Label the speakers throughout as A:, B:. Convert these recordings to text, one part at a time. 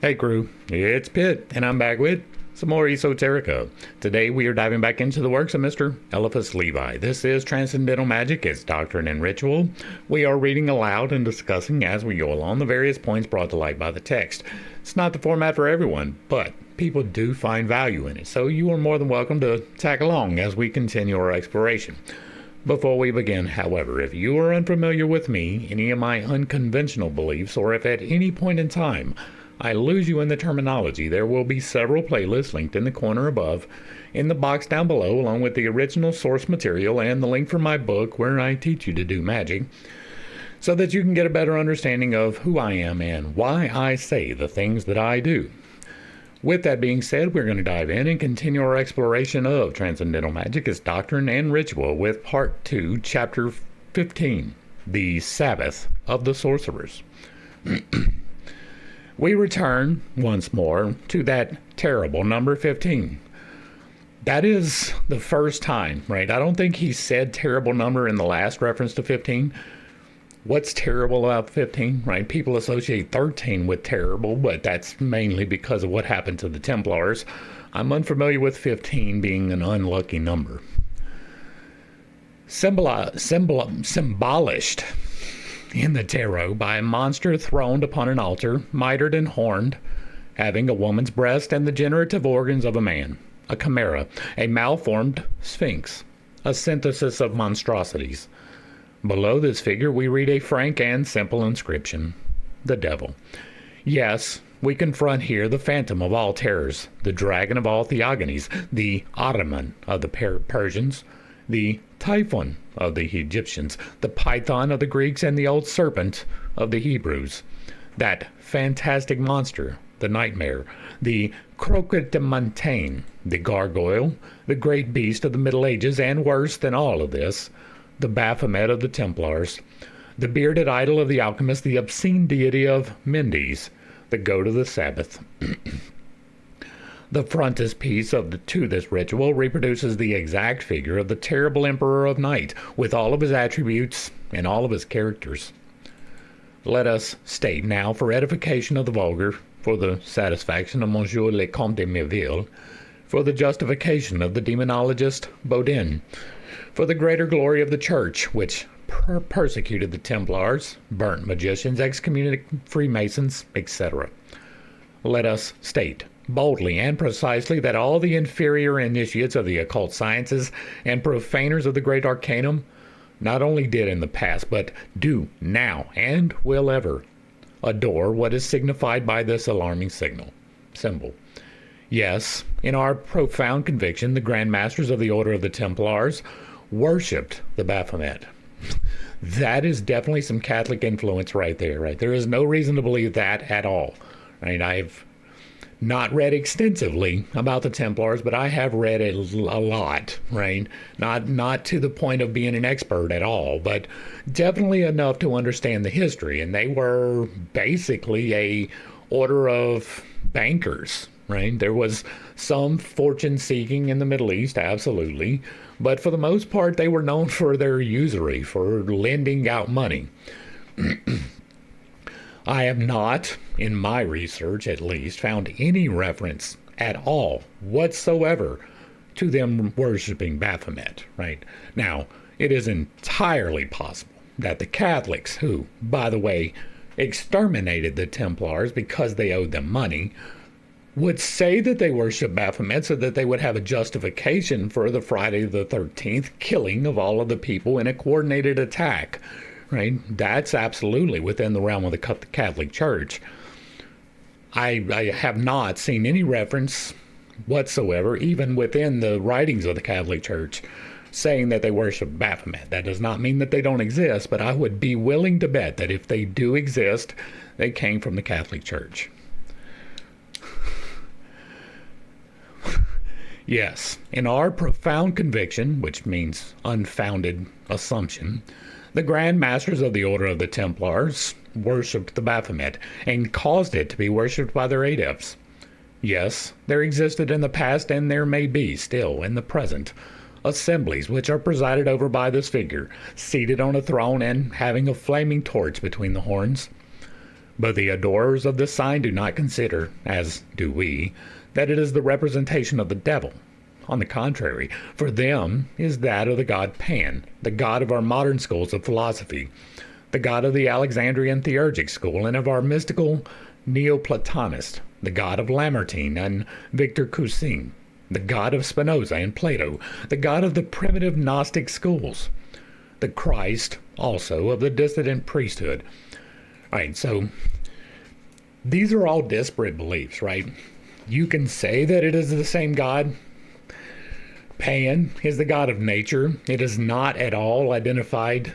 A: Hey crew, it's Pitt, and I'm back with some more esoterica. Today we are diving back into the works of Mr. Eliphas Levi. This is Transcendental Magic, it's Doctrine and Ritual. We are reading aloud and discussing as we go along the various points brought to light by the text. It's not the format for everyone, but people do find value in it, so you are more than welcome to tag along as we continue our exploration. Before we begin, however, if you are unfamiliar with me, any of my unconventional beliefs, or if at any point in time I lose you in the terminology, there will be several playlists linked in the corner above, in the box down below, along with the original source material and the link for my book where I teach you to do magic, so that you can get a better understanding of who I am and why I say the things that I do. With that being said, we're going to dive in and continue our exploration of Transcendental Magic as Doctrine and Ritual with Part 2, Chapter 15, The Sabbath of the Sorcerers. We return once more to that terrible number 15. That is the first time, right? I don't think he said terrible number in the last reference to 15. What's terrible about 15, right? People associate 13 with terrible, but that's mainly because of what happened to the Templars. I'm unfamiliar with 15 being an unlucky number. Symbolished in the tarot by a monster throned upon an altar, mitred and horned, having a woman's breast and the generative organs of a man, a chimera, a malformed sphinx, a synthesis of monstrosities. Below this figure we read a frank and simple inscription: the devil. Yes, we confront here the phantom of all terrors, the dragon of all theogonies, the Ottoman of the Persians, the Typhon of the Egyptians, the python of the Greeks, and the old serpent of the Hebrews. That fantastic monster, the nightmare, the croquet de montagne, the gargoyle, the great beast of the Middle Ages, and worse than all of this, the Baphomet of the Templars, the bearded idol of the alchemist, the obscene deity of Mendes, the goat of the Sabbath. The frontispiece to this ritual reproduces the exact figure of the terrible Emperor of Night, with all of his attributes and all of his characters. Let us state now, for edification of the vulgar, for the satisfaction of Monsieur le Comte de Merville, for the justification of the demonologist Baudin, for the greater glory of the Church, which persecuted the Templars, burnt magicians, excommunicated Freemasons, etc. Let us state boldly and precisely that all the inferior initiates of the occult sciences and profaners of the great arcanum not only did in the past, but do now and will ever adore what is signified by this alarming symbol. Yes, in our profound conviction, the Grand Masters of the Order of the Templars worshipped the Baphomet. That is definitely some Catholic influence right there, right? There is no reason to believe that at all. Right? I've not read extensively about the Templars, but I have read a lot, right? Not to the point of being an expert at all, but definitely enough to understand the history. And they were basically a order of bankers, right? There was some fortune seeking in the Middle East, absolutely, but for the most part, they were known for their usury, for lending out money. I have not, in my research at least, found any reference at all whatsoever to them worshiping Baphomet, right? Now, it is entirely possible that the Catholics, who, by the way, exterminated the Templars because they owed them money, would say that they worship Baphomet so that they would have a justification for the Friday the 13th killing of all of the people in a coordinated attack. Right? That's absolutely within the realm of the Catholic Church. I have not seen any reference whatsoever, even within the writings of the Catholic Church, saying that they worship Baphomet. That does not mean that they don't exist, but I would be willing to bet that if they do exist, they came from the Catholic Church. Yes, in our profound conviction, which means unfounded assumption, the Grand Masters of the Order of the Templars worshipped the Baphomet and caused it to be worshipped by their adepts. Yes, there existed in the past, and there may be still in the present, assemblies which are presided over by this figure, seated on a throne and having a flaming torch between the horns. But the adorers of this sign do not consider, as do we, that it is the representation of the devil. On the contrary, for them is that of the god Pan, the god of our modern schools of philosophy, the god of the Alexandrian theurgic school, and of our mystical Neoplatonist, the god of Lamartine and Victor Cousin, the god of Spinoza and Plato, the god of the primitive Gnostic schools, the Christ also of the dissident priesthood. All right, so these are all disparate beliefs, right? You can say that it is the same God. Pan is the god of nature. It is not at all identified,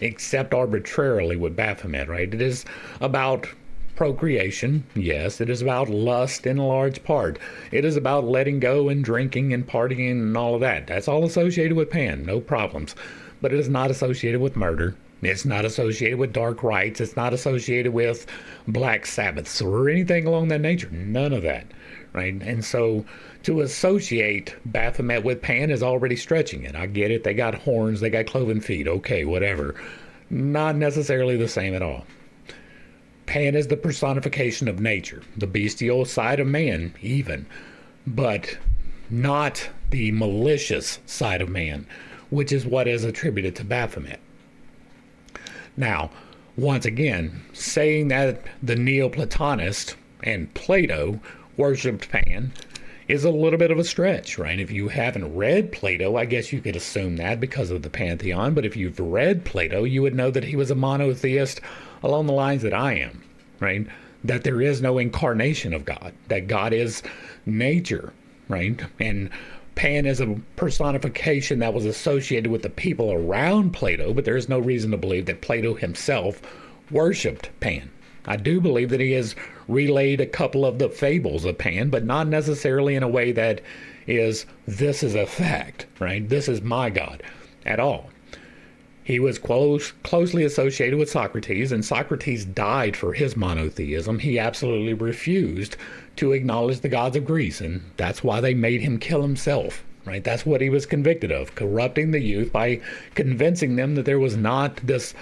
A: except arbitrarily, with Baphomet, right? It is about procreation, yes. It is about lust in a large part. It is about letting go and drinking and partying and all of that. That's all associated with Pan, no problems. But it is not associated with murder. It's not associated with dark rites. It's not associated with black Sabbaths or anything along that nature. None of that, right? And so to associate Baphomet with Pan is already stretching it. I get it. They got horns. They got cloven feet. Okay, whatever. Not necessarily the same at all. Pan is the personification of nature, the bestial side of man even, but not the malicious side of man, which is what is attributed to Baphomet. Now, once again, saying that the Neoplatonist and Plato worshipped Pan is a little bit of a stretch, right? If you haven't read Plato, I guess you could assume that because of the pantheon, but if you've read Plato, you would know that he was a monotheist along the lines that I am, right? That there is no incarnation of God, that God is nature, right? And Pan is a personification that was associated with the people around Plato, but there is no reason to believe that Plato himself worshipped Pan. I do believe that he has relayed a couple of the fables of Pan, but not necessarily in a way that is, this is a fact, right? This is my God at all. He was closely associated with Socrates, and Socrates died for his monotheism. He absolutely refused to acknowledge the gods of Greece, and that's why they made him kill himself, right? That's what he was convicted of, corrupting the youth by convincing them that there was not this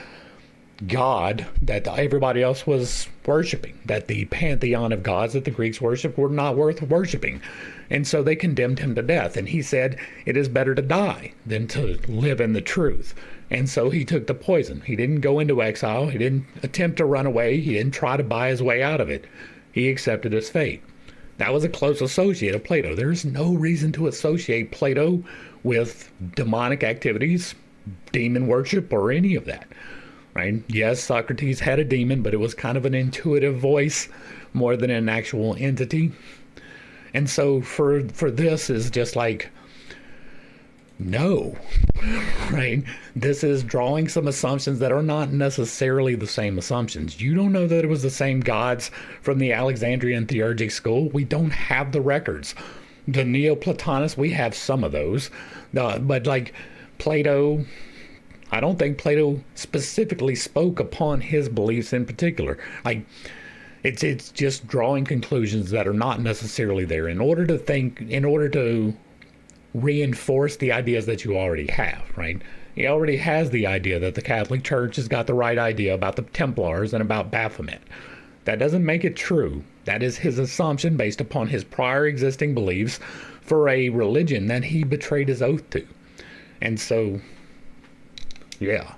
A: God that everybody else was worshiping, that the pantheon of gods that the Greeks worshiped were not worth worshiping. And so they condemned him to death, and he said, it is better to die than to live in the truth. And so he took the poison. He didn't go into exile. He didn't attempt to run away. He didn't try to buy his way out of it. He accepted his fate. That was a close associate of Plato. There's no reason to associate Plato with demonic activities, demon worship, or any of that, right? Yes, Socrates had a demon, but it was kind of an intuitive voice more than an actual entity. And so for this is just like, no, right? This is drawing some assumptions that are not necessarily the same assumptions. You don't know that it was the same gods from the Alexandrian theurgic school. We don't have the records. The Neoplatonists, we have some of those. But like Plato, I don't think Plato specifically spoke upon his beliefs in particular. Like, it's just drawing conclusions that are not necessarily there in order to reinforce the ideas that you already have, right? He already has the idea that the Catholic Church has got the right idea about the Templars and about Baphomet. That doesn't make it true. That is his assumption based upon his prior existing beliefs for a religion that he betrayed his oath to. And so, yeah.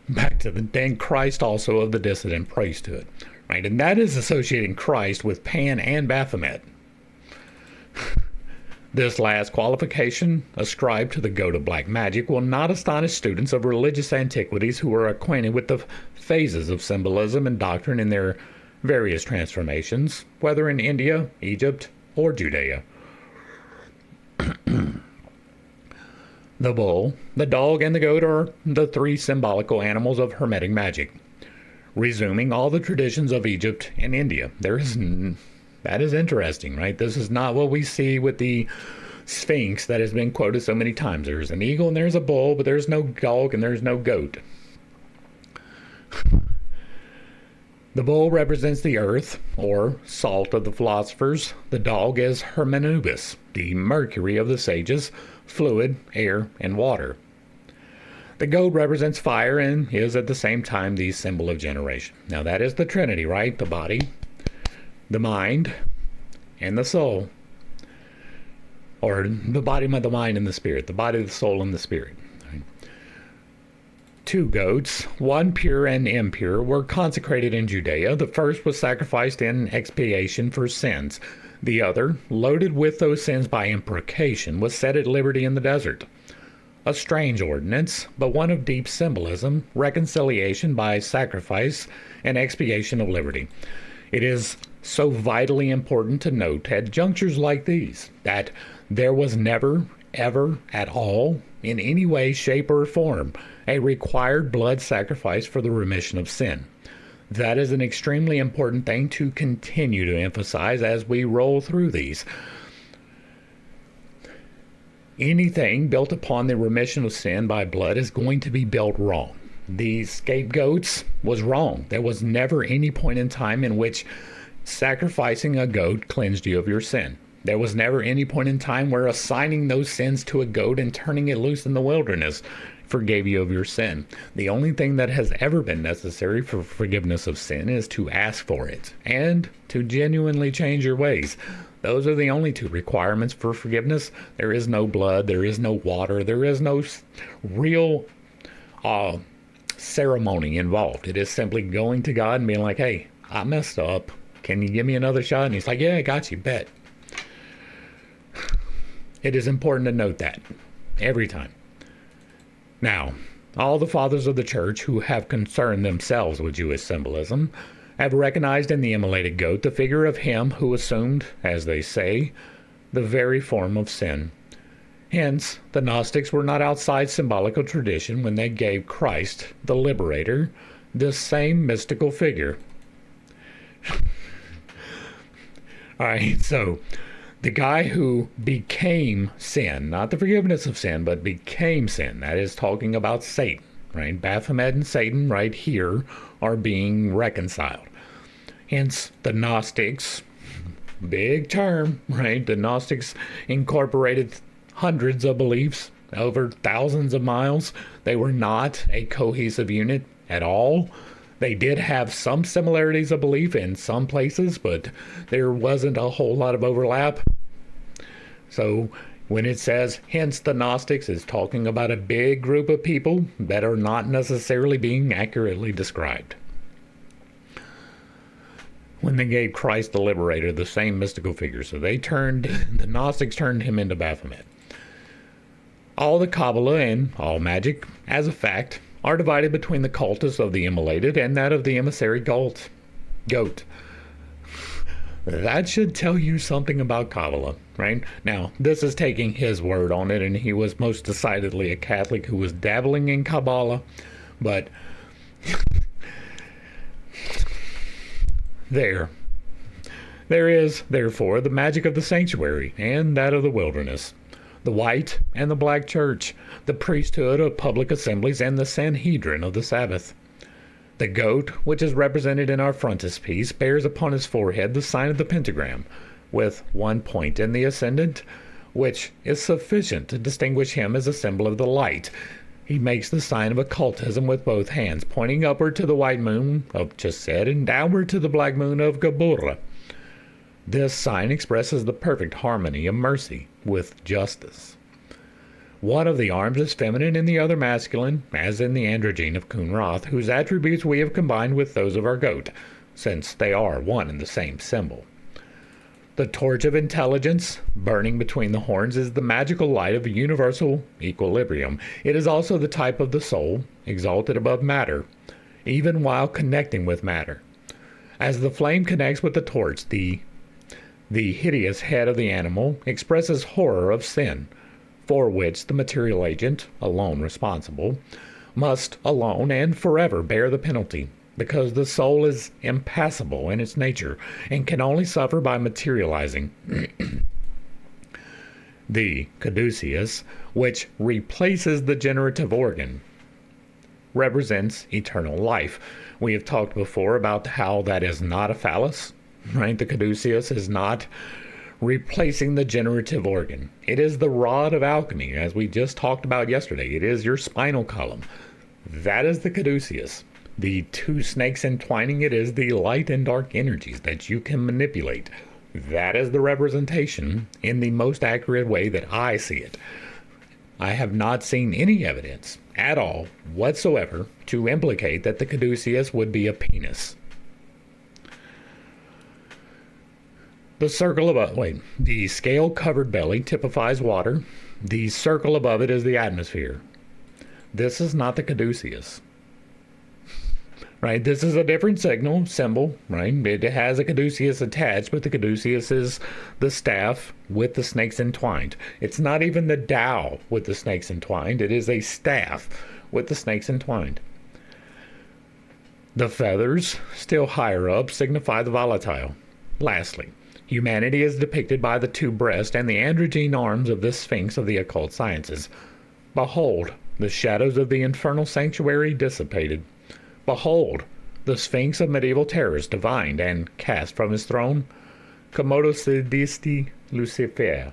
A: Back to the then Christ also of the dissident priesthood, right? And that is associating Christ with Pan and Baphomet. This last qualification, ascribed to the goat of black magic, will not astonish students of religious antiquities who are acquainted with the phases of symbolism and doctrine in their various transformations, whether in India, Egypt, or Judea. The bull, the dog, and the goat are the three symbolical animals of Hermetic magic, resuming all the traditions of Egypt and India. That is interesting, right? This is not what we see with the Sphinx that has been quoted so many times. There's an eagle and there's a bull, but there's no dog and there's no goat. The bull represents the earth, or salt of the philosophers. The dog is Hermanubis, the mercury of the sages, fluid, air, and water. The goat represents fire and is at the same time the symbol of generation. Now that is the Trinity, right? The body, the mind, and the soul. Or the body, the mind, and the spirit. The body, the soul, and the spirit. Right? Two goats, one pure and impure, were consecrated in Judea. The first was sacrificed in expiation for sins. The other, loaded with those sins by imprecation, was set at liberty in the desert. A strange ordinance, but one of deep symbolism, reconciliation by sacrifice and expiation of liberty. It is so vitally important to note at junctures like these that there was never, ever at all, in any way, shape, or form, a required blood sacrifice for the remission of sin. That is an extremely important thing to continue to emphasize as we roll through these. Anything built upon the remission of sin by blood is going to be built wrong. The scapegoats was wrong. There was never any point in time in which sacrificing a goat cleansed you of your sin. There was never any point in time where assigning those sins to a goat and turning it loose in the wilderness forgave you of your sin. The only thing that has ever been necessary for forgiveness of sin is to ask for it and to genuinely change your ways. Those are the only two requirements for forgiveness. There is no blood, there is no water, there is no real ceremony involved. It is simply going to God and being like, hey, I messed up. Can you give me another shot? And he's like, yeah, I got you, bet. It is important to note that every time. Now, all the fathers of the church who have concerned themselves with Jewish symbolism have recognized in the immolated goat the figure of him who assumed, as they say, the very form of sin. Hence, the Gnostics were not outside symbolical tradition when they gave Christ, the liberator, this same mystical figure. All right, so the guy who became sin, not the forgiveness of sin, but became sin, that is talking about Satan, right? Baphomet and Satan right here are being reconciled. Hence, the Gnostics, big term, right? The Gnostics incorporated hundreds of beliefs over thousands of miles. They were not a cohesive unit at all. They did have some similarities of belief in some places, but there wasn't a whole lot of overlap. So when it says, hence the Gnostics, is talking about a big group of people that are not necessarily being accurately described. When they gave Christ the liberator the same mystical figure, so the Gnostics turned him into Baphomet. All the Kabbalah and all magic, as a fact, are divided between the cultus of the immolated and that of the emissary goat. That should tell you something about Kabbalah, right? Now, this is taking his word on it, and he was most decidedly a Catholic who was dabbling in Kabbalah, but there is, therefore, the magic of the sanctuary and that of the wilderness, the white and the black church, the priesthood of public assemblies, and the Sanhedrin of the Sabbath. The goat, which is represented in our frontispiece, bears upon his forehead the sign of the pentagram, with one point in the ascendant, which is sufficient to distinguish him as a symbol of the light. He makes the sign of occultism with both hands, pointing upward to the white moon of Chesed and downward to the black moon of Geburah. This sign expresses the perfect harmony of mercy with justice. One of the arms is feminine and the other masculine, as in the androgyne of Kunrath, whose attributes we have combined with those of our goat, since they are one and the same symbol. The torch of intelligence, burning between the horns, is the magical light of universal equilibrium. It is also the type of the soul, exalted above matter, even while connecting with matter. As the flame connects with the torch, the hideous head of the animal expresses horror of sin, for which the material agent, alone responsible, must alone and forever bear the penalty, because the soul is impassible in its nature and can only suffer by materializing. The caduceus, which replaces the generative organ, represents eternal life. We have talked before about how that is not a phallus, right? The caduceus is not replacing the generative organ. It is the rod of alchemy, as we just talked about yesterday. It is your spinal column. That is the caduceus. The two snakes entwining it is the light and dark energies that you can manipulate. That is the representation in the most accurate way that I see it. I have not seen any evidence at all whatsoever to implicate that the caduceus would be a penis. The scale-covered belly typifies water. The circle above it is the atmosphere. This is not the caduceus. Right? This is a different symbol, right? It has a caduceus attached, but the caduceus is the staff with the snakes entwined. It's not even the Tao with the snakes entwined. It is a staff with the snakes entwined. The feathers, still higher up, signify the volatile. Lastly, humanity is depicted by the two breasts and the androgyne arms of the Sphinx of the occult sciences. Behold, the shadows of the infernal sanctuary dissipated. Behold, the Sphinx of medieval terrors divined and cast from his throne. Commodo sedisti Lucifer.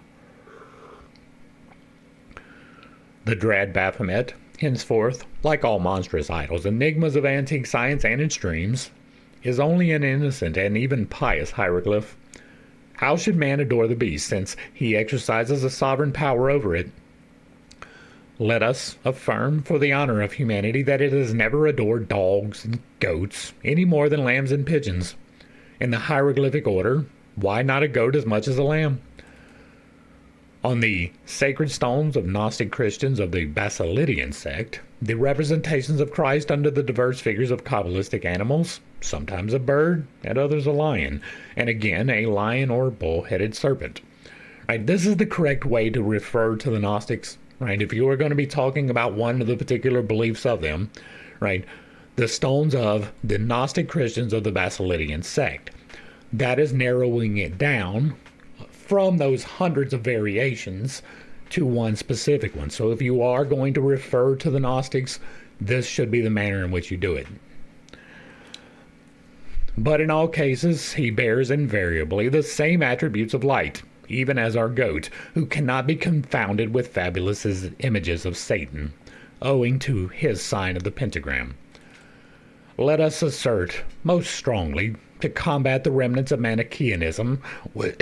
A: The dread Baphomet, henceforth, like all monstrous idols, enigmas of antique science and its dreams, is only an innocent and even pious hieroglyph. How should man adore the beast, since he exercises a sovereign power over it? Let us affirm for the honor of humanity that it has never adored dogs and goats any more than lambs and pigeons. In the hieroglyphic order, why not a goat as much as a lamb? On the sacred stones of Gnostic Christians of the Basilidian sect, the representations of Christ under the diverse figures of Kabbalistic animals, sometimes a bird, at others a lion, and again a lion or bull-headed serpent. Right, this is the correct way to refer to the Gnostics. Right, if you are going to be talking about one of the particular beliefs of them, right, the stones of the Gnostic Christians of the Basilidian sect. That is narrowing it down from those hundreds of variations to one specific one. So if you are going to refer to the Gnostics, this should be the manner in which you do it. But in all cases, he bears invariably the same attributes of light, even as our goat, who cannot be confounded with fabulous images of Satan, owing to his sign of the pentagram. Let us assert most strongly to combat the remnants of Manichaeanism, which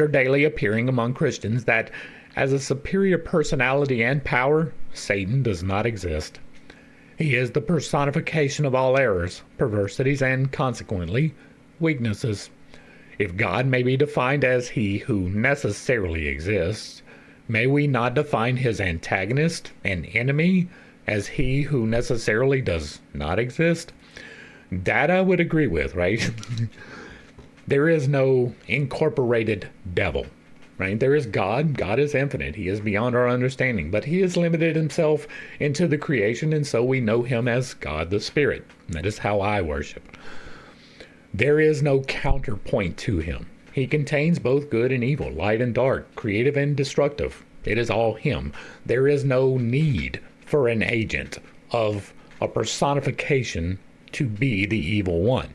A: are daily appearing among Christians, that as a superior personality and power, Satan does not exist. He is the personification of all errors, perversities, and consequently, weaknesses. If God may be defined as he who necessarily exists, may we not define his antagonist and enemy as he who necessarily does not exist? That I would agree with, right? There is no incorporated devil, right? There is God. God is infinite. He is beyond our understanding, but he has limited himself into the creation, and so we know him as God the Spirit. That is how I worship. There is no counterpoint to him. He contains both good and evil, light and dark, creative and destructive. It is all him. There is no need for an agent of a personification to be the evil one.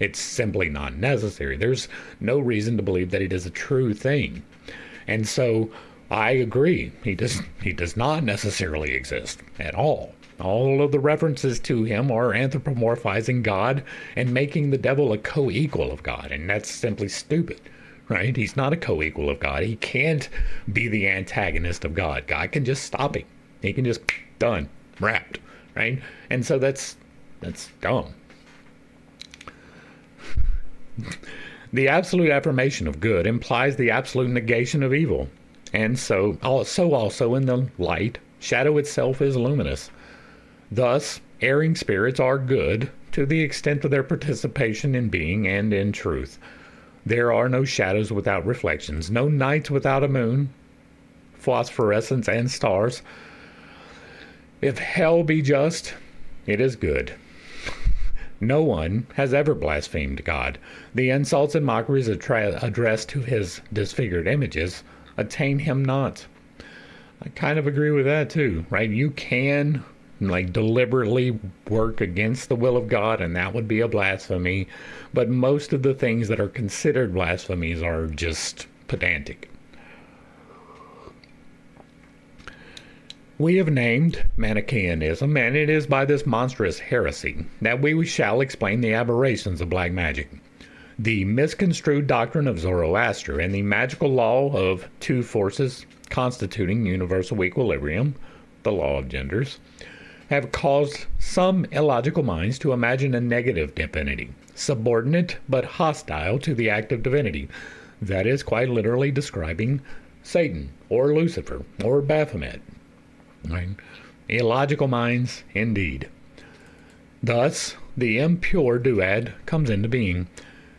A: It's simply not necessary. There's no reason to believe that it is a true thing. And so I agree. He does not necessarily exist at all. All of the references to him are anthropomorphizing God and making the devil a co-equal of God, and that's simply stupid, right? He's not a co-equal of God. He can't be the antagonist of God. God can just stop him. He can just, done, wrapped, right? And so that's dumb. The absolute affirmation of good implies the absolute negation of evil, and so also in the light, shadow itself is luminous. Thus, erring spirits are good to the extent of their participation in being and in truth. There are no shadows without reflections, no nights without a moon, phosphorescence, and stars. If hell be just, it is good. No one has ever blasphemed God. The insults and mockeries addressed to his disfigured images attain him not. I kind of agree with that too, right? You can like deliberately work against the will of God, and that would be a blasphemy. But most of the things that are considered blasphemies are just pedantic. We have named Manichaeanism, and it is by this monstrous heresy that we shall explain the aberrations of black magic, the misconstrued doctrine of Zoroaster, and the magical law of two forces constituting universal equilibrium, the law of genders, have caused some illogical minds to imagine a negative divinity, subordinate but hostile to the act of divinity. That is quite literally describing Satan, or Lucifer, or Baphomet. Right? Illogical minds, indeed. Thus, the impure duad comes into being.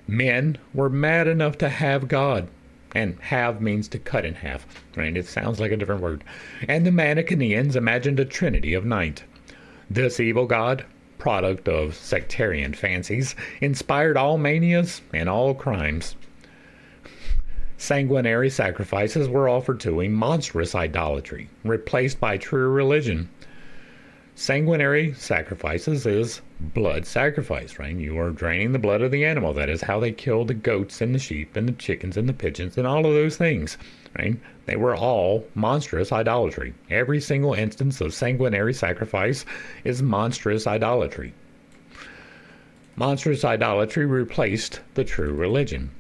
A: Men were mad enough to have God, and have means to cut in half. Right? It sounds like a different word. And the Manichaeans imagined a trinity of night. This evil god, product of sectarian fancies, inspired all manias and all crimes. Sanguinary sacrifices were offered to a monstrous idolatry, replaced by true religion. Sanguinary sacrifices is blood sacrifice, right? You are draining the blood of the animal. That is how they killed the goats and the sheep and the chickens and the pigeons and all of those things, right? They were all monstrous idolatry. Every single instance of sanguinary sacrifice is monstrous idolatry. Monstrous idolatry replaced the true religion.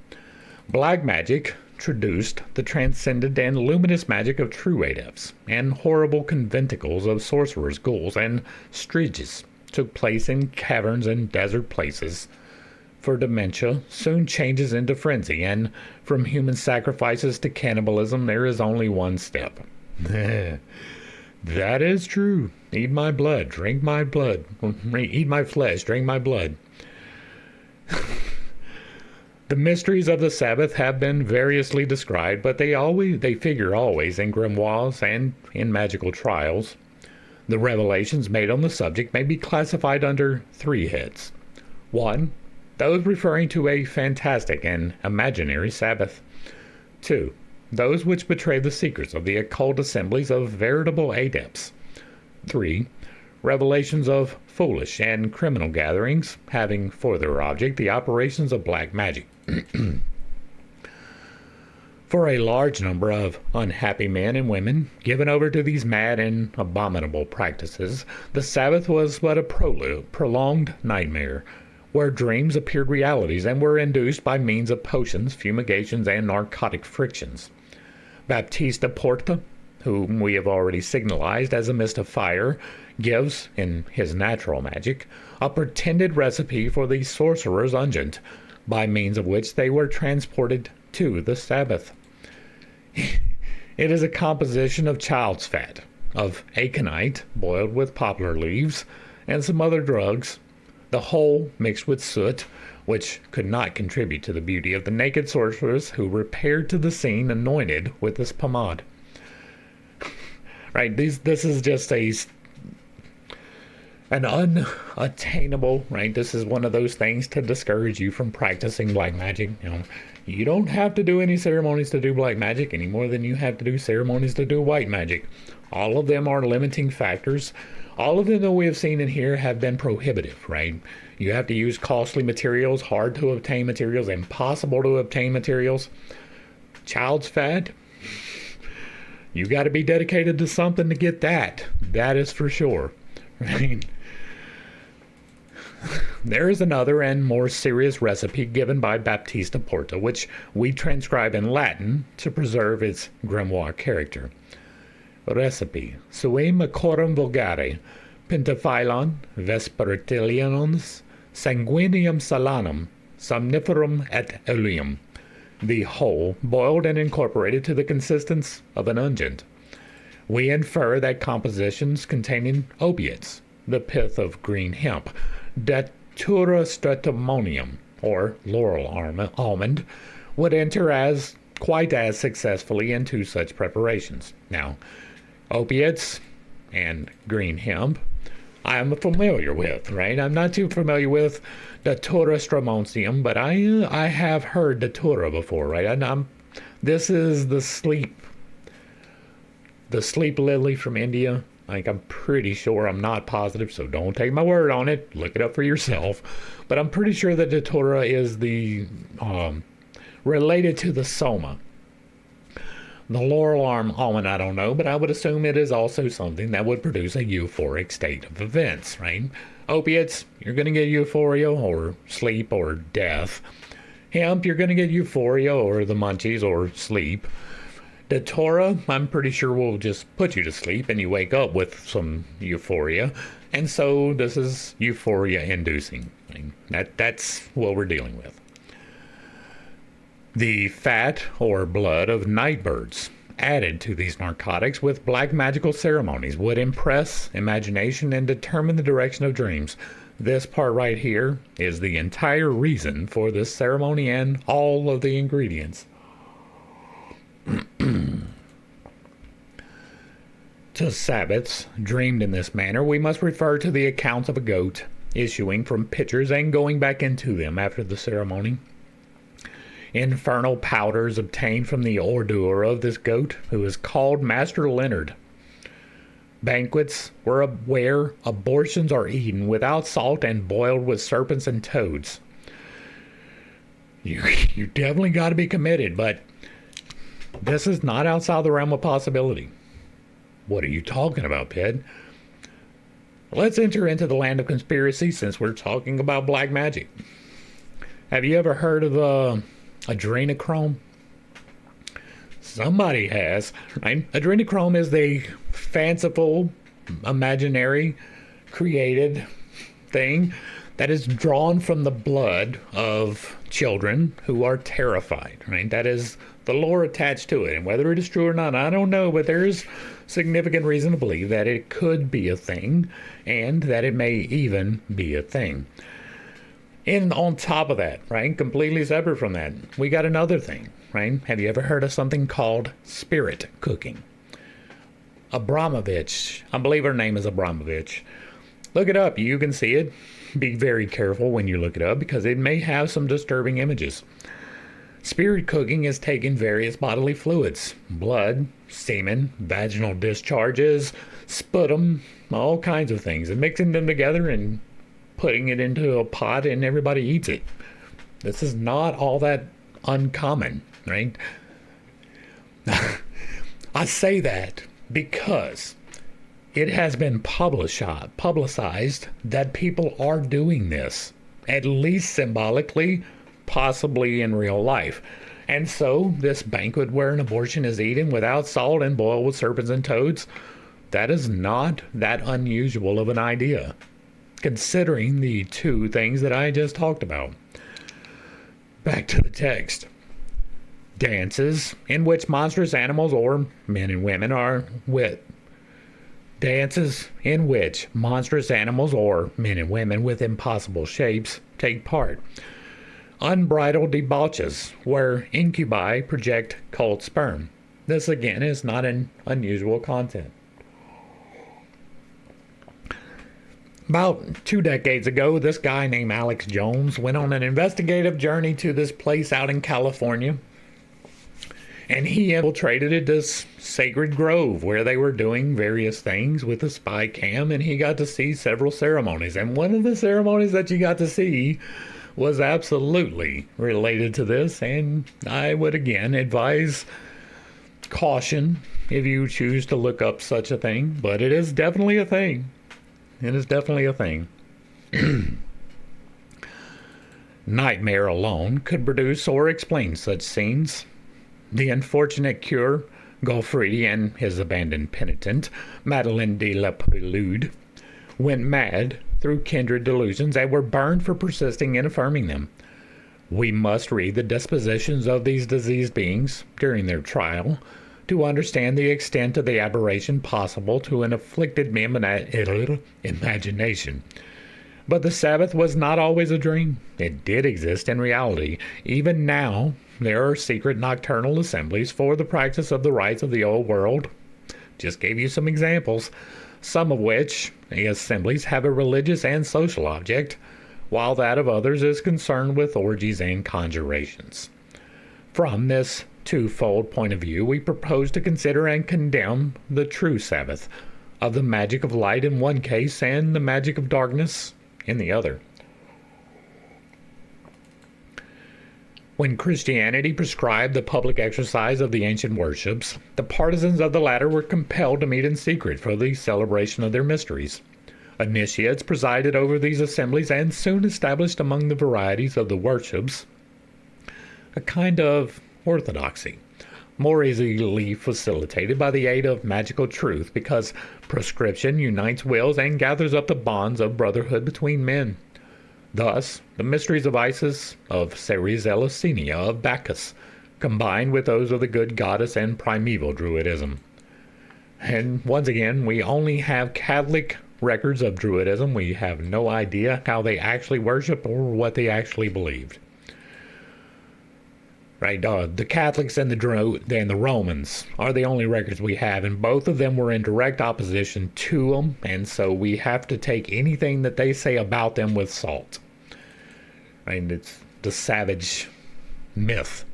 A: Black magic introduced the transcendent and luminous magic of true adepts, and horrible conventicles of sorcerers, ghouls, and striges took place in caverns and desert places. For dementia soon changes into frenzy, and from human sacrifices to cannibalism there is only one step. That is true. Eat my blood, drink my blood. Eat my flesh, drink my blood. The mysteries of the Sabbath have been variously described, but they figure always in grimoires and in magical trials. The revelations made on the subject may be classified under three heads. 1. Those referring to a fantastic and imaginary Sabbath. 2. Those which betray the secrets of the occult assemblies of veritable adepts. 3. Revelations of foolish and criminal gatherings, having for their object the operations of black magic. For a large number of unhappy men and women given over to these mad and abominable practices, the Sabbath was but a prolonged nightmare, where dreams appeared realities and were induced by means of potions, fumigations, and narcotic frictions. Baptista Porta, whom we have already signalized as a mist of fire, gives, in his natural magic, a pretended recipe for the sorcerer's unguent, by means of which they were transported to the Sabbath. It is a composition of child's fat, of aconite boiled with poplar leaves, and some other drugs, the whole mixed with soot, which could not contribute to the beauty of the naked sorceress who repaired to the scene anointed with this pomade. Right, this is just an unattainable, right? This is one of those things to discourage you from practicing black magic. You don't have to do any ceremonies to do black magic any more than you have to do ceremonies to do white magic. All of them are limiting factors. All of them that we have seen in here have been prohibitive, right? You have to use costly materials, hard to obtain materials, impossible to obtain materials. Child's fat, you got to be dedicated to something to get that. That is for sure, right? There is another and more serious recipe given by Baptista Porta, which we transcribe in Latin to preserve its grimoire character. Recipe: suem coram vulgare, pentaphyllon vespertilionis, sanguinium salanum, somniferum et oleum. The whole boiled and incorporated to the consistence of an unguent. We infer that compositions containing opiates, the pith of green hemp, datura stratumonium, or laurel almond, would enter quite as successfully into such preparations. Now, opiates and green hemp, I'm familiar with, right? I'm not too familiar with datura stramonium, but I have heard datura before, right? This is the sleep lily from India. Like, I'm pretty sure, I'm not positive, so don't take my word on it. Look it up for yourself. But I'm pretty sure that Datura is the related to the soma. The laurel almond, I don't know, but I would assume it is also something that would produce a euphoric state of events, right? Opiates, you're going to get euphoria or sleep or death. Hemp, you're going to get euphoria or the munchies or sleep. Datura, I'm pretty sure will just put you to sleep and you wake up with some euphoria. And so this is euphoria inducing. That's what we're dealing with. The fat or blood of night birds added to these narcotics with black magical ceremonies would impress imagination and determine the direction of dreams. This part right here is the entire reason for this ceremony and all of the ingredients. To Sabbaths dreamed in this manner, we must refer to the accounts of a goat issuing from pitchers and going back into them after the ceremony. Infernal powders obtained from the ordure of this goat, who is called Master Leonard. Banquets where abortions are eaten without salt and boiled with serpents and toads. You definitely got to be committed, but this is not outside the realm of possibility. What are you talking about, Ped? Let's enter into the land of conspiracy since we're talking about black magic. Have you ever heard of adrenochrome? Somebody has, right? Adrenochrome is the fanciful, imaginary, created thing that is drawn from the blood of children who are terrified, right? That is the lore attached to it. And whether it is true or not, I don't know, but there's significant reason to believe that it could be a thing and that it may even be a thing. And on top of that, right, completely separate from that, we got another thing, right? Have you ever heard of something called spirit cooking? Abramovich, I believe her name is Abramovich. Look it up, you can see it. Be very careful when you look it up because it may have some disturbing images. Spirit cooking is taking various bodily fluids, blood, semen, vaginal discharges, sputum, all kinds of things, and mixing them together and putting it into a pot and everybody eats it. This is not all that uncommon, right? I say that because it has been publicized that people are doing this, at least symbolically, possibly in real life. And so this banquet where an abortion is eaten without salt and boiled with serpents and toads, that is not that unusual of an idea, considering the two things that I just talked about. Back to the text. Dances in which monstrous animals or men and women are with. Dances in which monstrous animals or men and women with impossible shapes take part. Unbridled debauches where incubi project cold sperm. This again is not an unusual content. About 2 decades ago, this guy named Alex Jones went on an investigative journey to this place out in California. And he infiltrated this sacred grove where they were doing various things with a spy cam, and he got to see several ceremonies. And one of the ceremonies that you got to see was absolutely related to this, and I would again advise caution if you choose to look up such a thing, but it is definitely a thing. It is definitely a thing. Nightmare alone could produce or explain such scenes. The unfortunate cure, Gaufridi and his abandoned penitent, Madeleine de la Prélude, went mad through kindred delusions and were burned for persisting in affirming them. We must read the dispositions of these diseased beings during their trial to understand the extent of the aberration possible to an afflicted imagination. But the Sabbath was not always a dream. It did exist in reality. Even now, there are secret nocturnal assemblies for the practice of the rites of the old world. Just gave you some examples, some of which, the assemblies, have a religious and social object, while that of others is concerned with orgies and conjurations. From this twofold point of view, we propose to consider and condemn the true Sabbath, of the magic of light in one case and the magic of darkness in the other. When Christianity prescribed the public exercise of the ancient worships, the partisans of the latter were compelled to meet in secret for the celebration of their mysteries. Initiates presided over these assemblies and soon established among the varieties of the worships a kind of orthodoxy, more easily facilitated by the aid of magical truth, because prescription unites wills and gathers up the bonds of brotherhood between men. Thus, the mysteries of Isis, of Ceres Eleusinia, of Bacchus, combined with those of the good goddess and primeval Druidism. And once again, we only have Catholic records of Druidism. We have no idea how they actually worshiped or what they actually believed. Right, the Catholics and the Romans are the only records we have, and both of them were in direct opposition to them, and so we have to take anything that they say about them with salt. Right, it's the savage myth.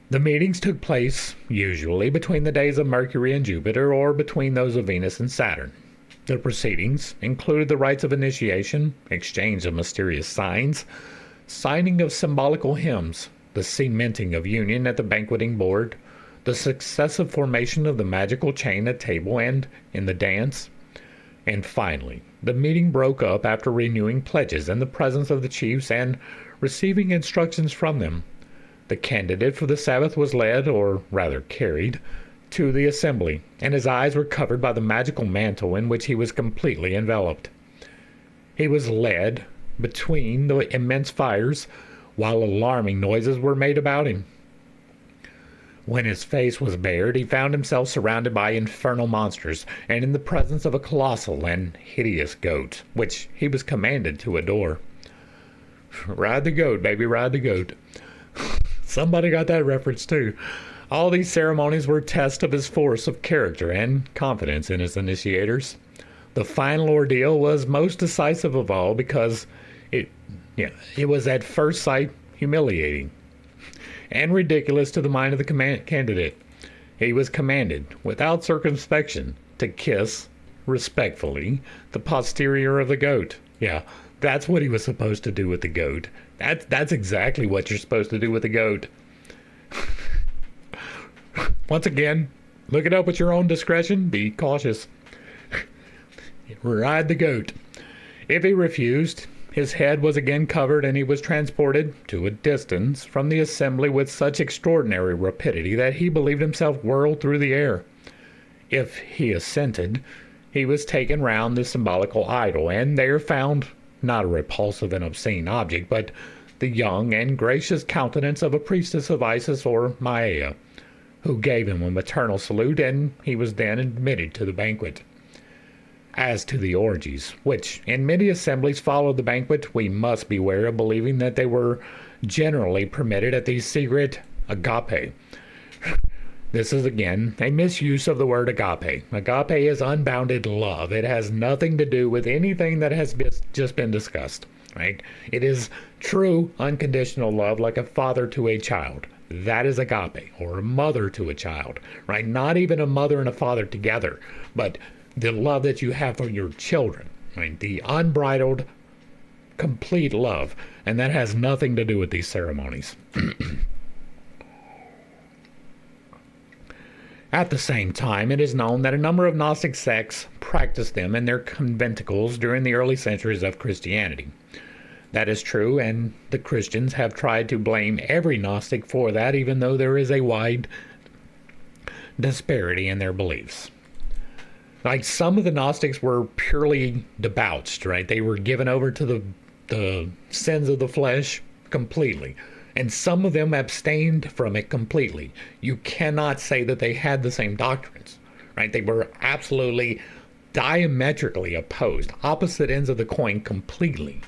A: The meetings took place, usually, between the days of Mercury and Jupiter, or between those of Venus and Saturn. The proceedings included the rites of initiation, exchange of mysterious signs, signing of symbolical hymns, the cementing of union at the banqueting board, the successive formation of the magical chain at table and in the dance, and finally, the meeting broke up after renewing pledges in the presence of the chiefs and receiving instructions from them. The candidate for the Sabbath was led, or rather carried, to the assembly, and his eyes were covered by the magical mantle in which he was completely enveloped. He was led between the immense fires, while alarming noises were made about him. When his face was bared, he found himself surrounded by infernal monsters, and in the presence of a colossal and hideous goat, which he was commanded to adore. Ride the goat, baby, ride the goat. Somebody got that reference too. All these ceremonies were tests of his force of character and confidence in his initiators. The final ordeal was most decisive of all because it was at first sight humiliating and ridiculous to the mind of the candidate. He was commanded, without circumspection, to kiss, respectfully, the posterior of the goat. Yeah, that's what he was supposed to do with the goat. That's exactly what you're supposed to do with the goat. Once again, look it up at your own discretion. Be cautious. Ride the goat. If he refused, his head was again covered, and he was transported to a distance from the assembly with such extraordinary rapidity that he believed himself whirled through the air. If he assented, he was taken round the symbolical idol, and there found not a repulsive and obscene object, but the young and gracious countenance of a priestess of Isis or Maia, who gave him a maternal salute, and he was then admitted to the banquet. As to the orgies, which in many assemblies followed the banquet, we must beware of believing that they were generally permitted at these secret agape. This is again a misuse of the word agape. Agape is unbounded love. It has nothing to do with anything that has just been discussed, right? It is true unconditional love, like a father to a child. That is agape, or a mother to a child, right? Not even a mother and a father together, but the love that you have for your children, right? The unbridled, complete love. And that has nothing to do with these ceremonies. At the same time, it is known that a number of Gnostic sects practiced them in their conventicles during the early centuries of Christianity. That is true, and the Christians have tried to blame every Gnostic for that, even though there is a wide disparity in their beliefs. Like, some of the Gnostics were purely debauched, right? They were given over to the sins of the flesh completely. And some of them abstained from it completely. You cannot say that they had the same doctrines, right? They were absolutely diametrically opposed, opposite ends of the coin completely.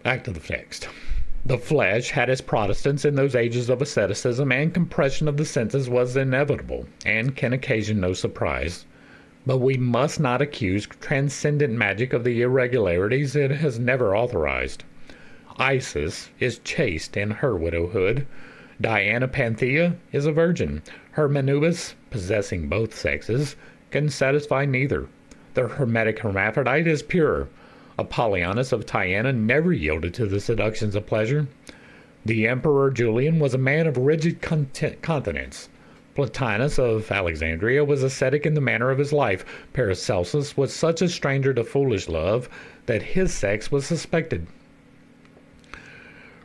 A: Back to the text. The flesh had its Protestants in those ages of asceticism, and compression of the senses was inevitable and can occasion no surprise. But we must not accuse transcendent magic of the irregularities it has never authorized. Isis is chaste in her widowhood. Diana Panthea is a virgin. Hermanubis, possessing both sexes, can satisfy neither. The hermetic hermaphrodite is pure. Apollonius of Tyana never yielded to the seductions of pleasure. The Emperor Julian was a man of rigid continence. Plotinus of Alexandria was ascetic in the manner of his life. Paracelsus was such a stranger to foolish love that his sex was suspected.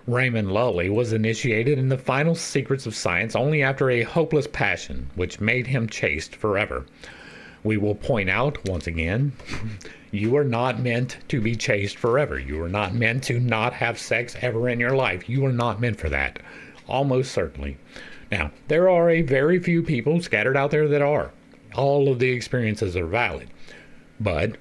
A: Raymond Lully was initiated in the final secrets of science only after a hopeless passion, which made him chaste forever. We will point out, once again, you are not meant to be chaste forever. You are not meant to not have sex ever in your life. You are not meant for that. Almost certainly. Now, there are a very few people scattered out there that are. All of the experiences are valid. But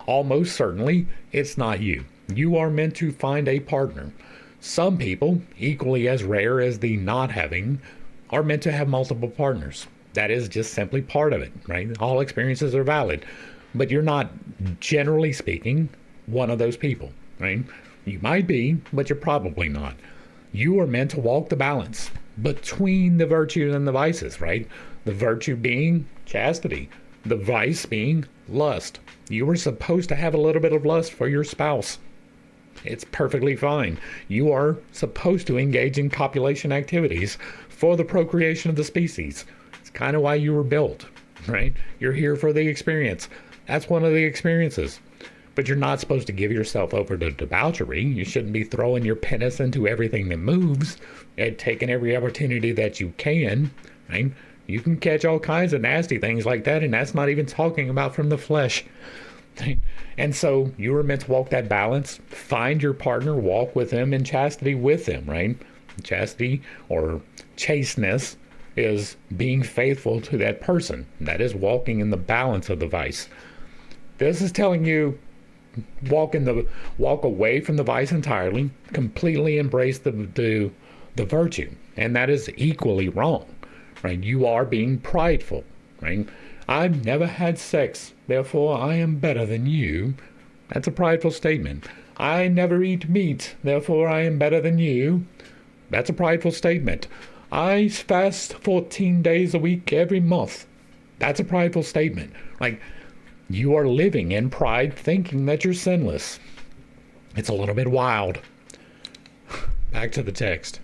A: almost certainly, it's not you. You are meant to find a partner. Some people, equally as rare as the not having, are meant to have multiple partners. That is just simply part of it, right? All experiences are valid. But you're not, generally speaking, one of those people, right? You might be, but you're probably not. You are meant to walk the balance between the virtues and the vices, right? The virtue being chastity, the vice being lust. You are supposed to have a little bit of lust for your spouse. It's perfectly fine. You are supposed to engage in copulation activities for the procreation of the species. It's kind of why you were built, right? You're here for the experience. That's one of the experiences. But you're not supposed to give yourself over to debauchery. You shouldn't be throwing your penis into everything that moves and taking every opportunity that you can, right? You can catch all kinds of nasty things like that, and that's not even talking about from the flesh. Right? And so you are meant to walk that balance. Find your partner, walk with them in chastity with them, right? Chastity or chasteness is being faithful to that person. That is walking in the balance of the vice. This is telling you walk away from the vice entirely, completely embrace the virtue, and that is equally wrong, right? You are being prideful, right? I've never had sex, therefore I am better than you. That's a prideful statement. I never eat meat, therefore I am better than you. That's a prideful statement. I fast 14 days a week every month. That's a prideful statement. Like, you are living in pride thinking that you're sinless. It's a little bit wild. Back to the text.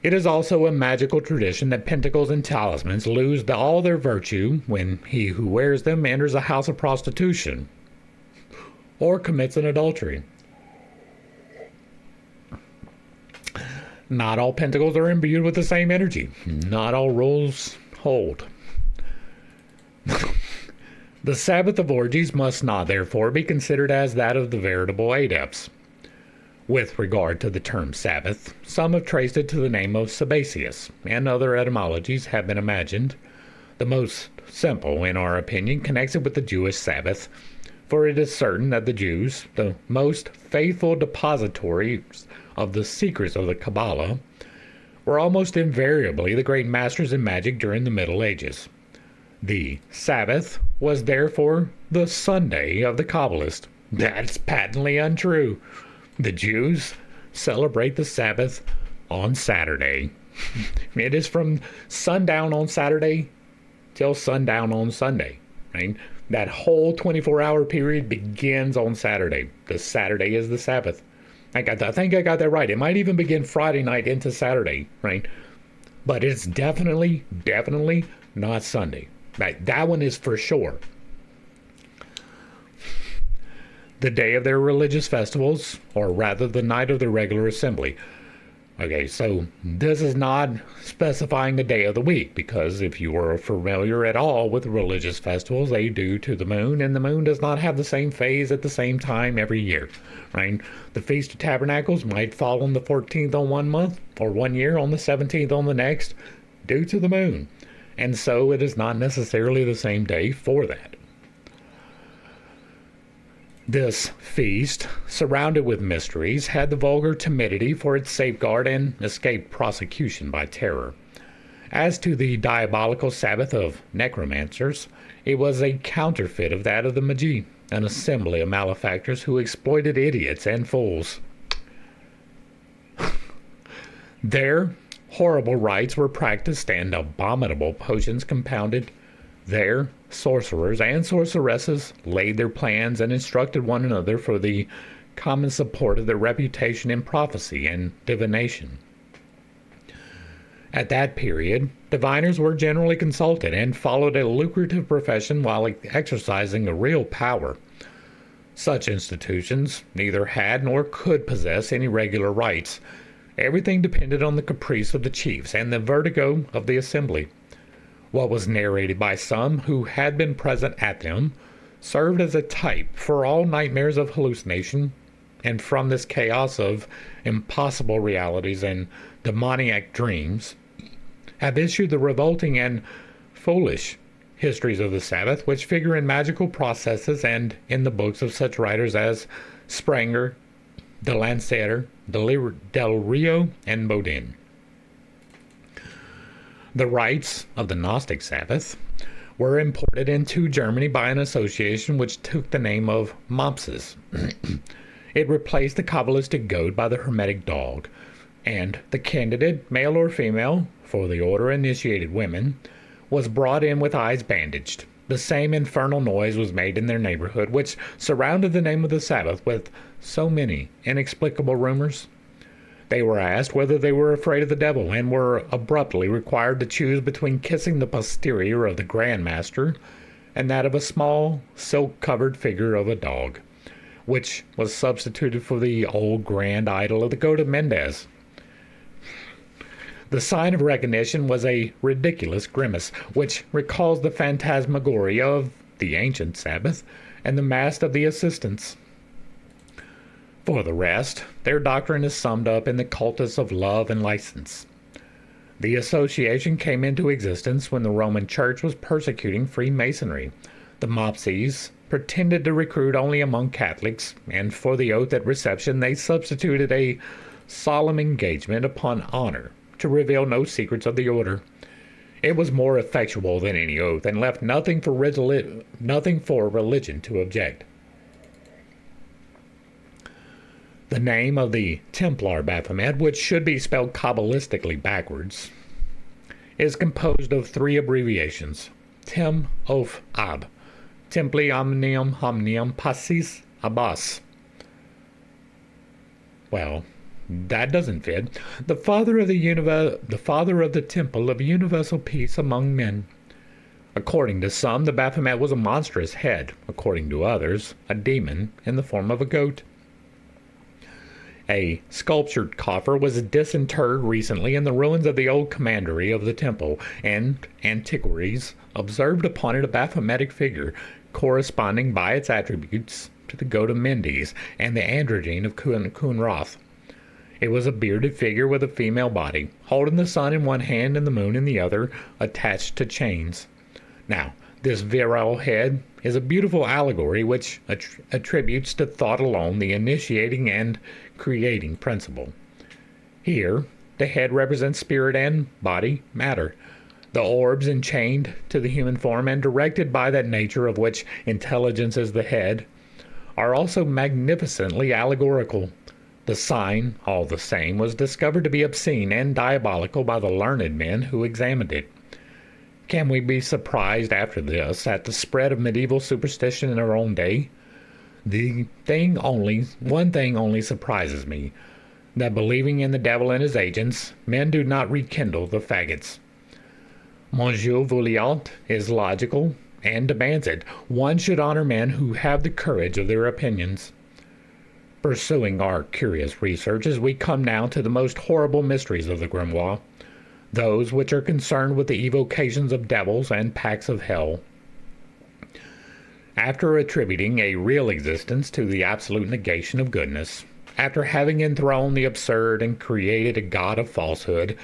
A: It is also a magical tradition that pentacles and talismans lose all their virtue when he who wears them enters a house of prostitution or commits an adultery. Not all pentacles are imbued with the same energy. Not all rules hold. The Sabbath of orgies must not, therefore, be considered as that of the veritable adepts. With regard to the term Sabbath, some have traced it to the name of Sabbatius, and other etymologies have been imagined. The most simple, in our opinion, connects it with the Jewish Sabbath, for it is certain that the Jews, the most faithful depositories of the secrets of the Kabbalah, were almost invariably the great masters in magic during the Middle Ages. The Sabbath was therefore the Sunday of the Kabbalist. That's patently untrue. The Jews celebrate the Sabbath on Saturday. It is from sundown on Saturday till sundown on Sunday, right? That whole 24-hour period begins on Saturday. The Saturday is the Sabbath. I think I got that right. It might even begin Friday night into Saturday, right? But it's definitely not Sunday. Right? That one is for sure. The day of their religious festivals, or rather the night of the regular assembly. Okay, so this is not specifying the day of the week, because if you are familiar at all with religious festivals, they do to the moon, and the moon does not have the same phase at the same time every year, right? The Feast of Tabernacles might fall on the 14th on one month, or 1 year on the 17th on the next, due to the moon. And so it is not necessarily the same day for that. This feast, surrounded with mysteries, had the vulgar timidity for its safeguard and escaped prosecution by terror. As to the diabolical Sabbath of necromancers, it was a counterfeit of that of the Magi, an assembly of malefactors who exploited idiots and fools. There, Horrible rites were practiced and abominable potions compounded. There, sorcerers and sorceresses laid their plans and instructed one another for the common support of their reputation in prophecy and divination. At that period, diviners were generally consulted and followed a lucrative profession while exercising a real power. Such institutions neither had nor could possess any regular rites. Everything depended on the caprice of the chiefs and the vertigo of the assembly. What was narrated by some who had been present at them served as a type for all nightmares of hallucination, and from this chaos of impossible realities and demoniac dreams have issued the revolting and foolish histories of the Sabbath, which figure in magical processes and in the books of such writers as Sprenger, de Lancer, Del Rio, and Bodin. The rites of the Gnostic Sabbath were imported into Germany by an association which took the name of Mopses. It replaced the Kabbalistic goat by the Hermetic dog, and the candidate, male or female, for the order initiated women, was brought in with eyes bandaged. The same infernal noise was made in their neighborhood, which surrounded the name of the Sabbath with so many inexplicable rumors. They were asked whether they were afraid of the devil, and were abruptly required to choose between kissing the posterior of the Grand Master and that of a small, silk-covered figure of a dog, which was substituted for the old grand idol of the goat of Mendez. The sign of recognition was a ridiculous grimace, which recalls the phantasmagoria of the ancient Sabbath and the mast of the assistants. For the rest, their doctrine is summed up in the cultus of love and license. The association came into existence when the Roman Church was persecuting Freemasonry. The Mopses pretended to recruit only among Catholics, and for the oath at reception they substituted a solemn engagement upon honor to reveal no secrets of the order. It was more effectual than any oath, and left nothing for religion to object. The name of the Templar Baphomet, which should be spelled Kabbalistically backwards, is composed of three abbreviations: Tem of Ab, Templi Omnium Homnium Passis Abbas. Well, that doesn't fit. The father of the temple of universal peace among men. According to some, the Baphomet was a monstrous head. According to others, a demon in the form of a goat. A sculptured coffer was disinterred recently in the ruins of the old commandery of the temple, and antiquaries observed upon it a Baphometic figure corresponding by its attributes to the goat of Mendes and the androgyne of Kunroth. It was a bearded figure with a female body, holding the sun in one hand and the moon in the other, attached to chains. Now, this virile head is a beautiful allegory which attributes to thought alone the initiating and creating principle. Here, the head represents spirit and body, matter. The orbs enchained to the human form and directed by that nature of which intelligence is the head are also magnificently allegorical. The sign, all the same, was discovered to be obscene and diabolical by the learned men who examined it. Can we be surprised after this at the spread of medieval superstition in our own day? One thing only surprises me, that believing in the devil and his agents, men do not rekindle the faggots. Monsieur Vouillant is logical and demands it. One should honor men who have the courage of their opinions. Pursuing our curious researches, we come now to the most horrible mysteries of the grimoire, those which are concerned with the evocations of devils and pacts of hell. After attributing a real existence to the absolute negation of goodness, after having enthroned the absurd and created a god of falsehood,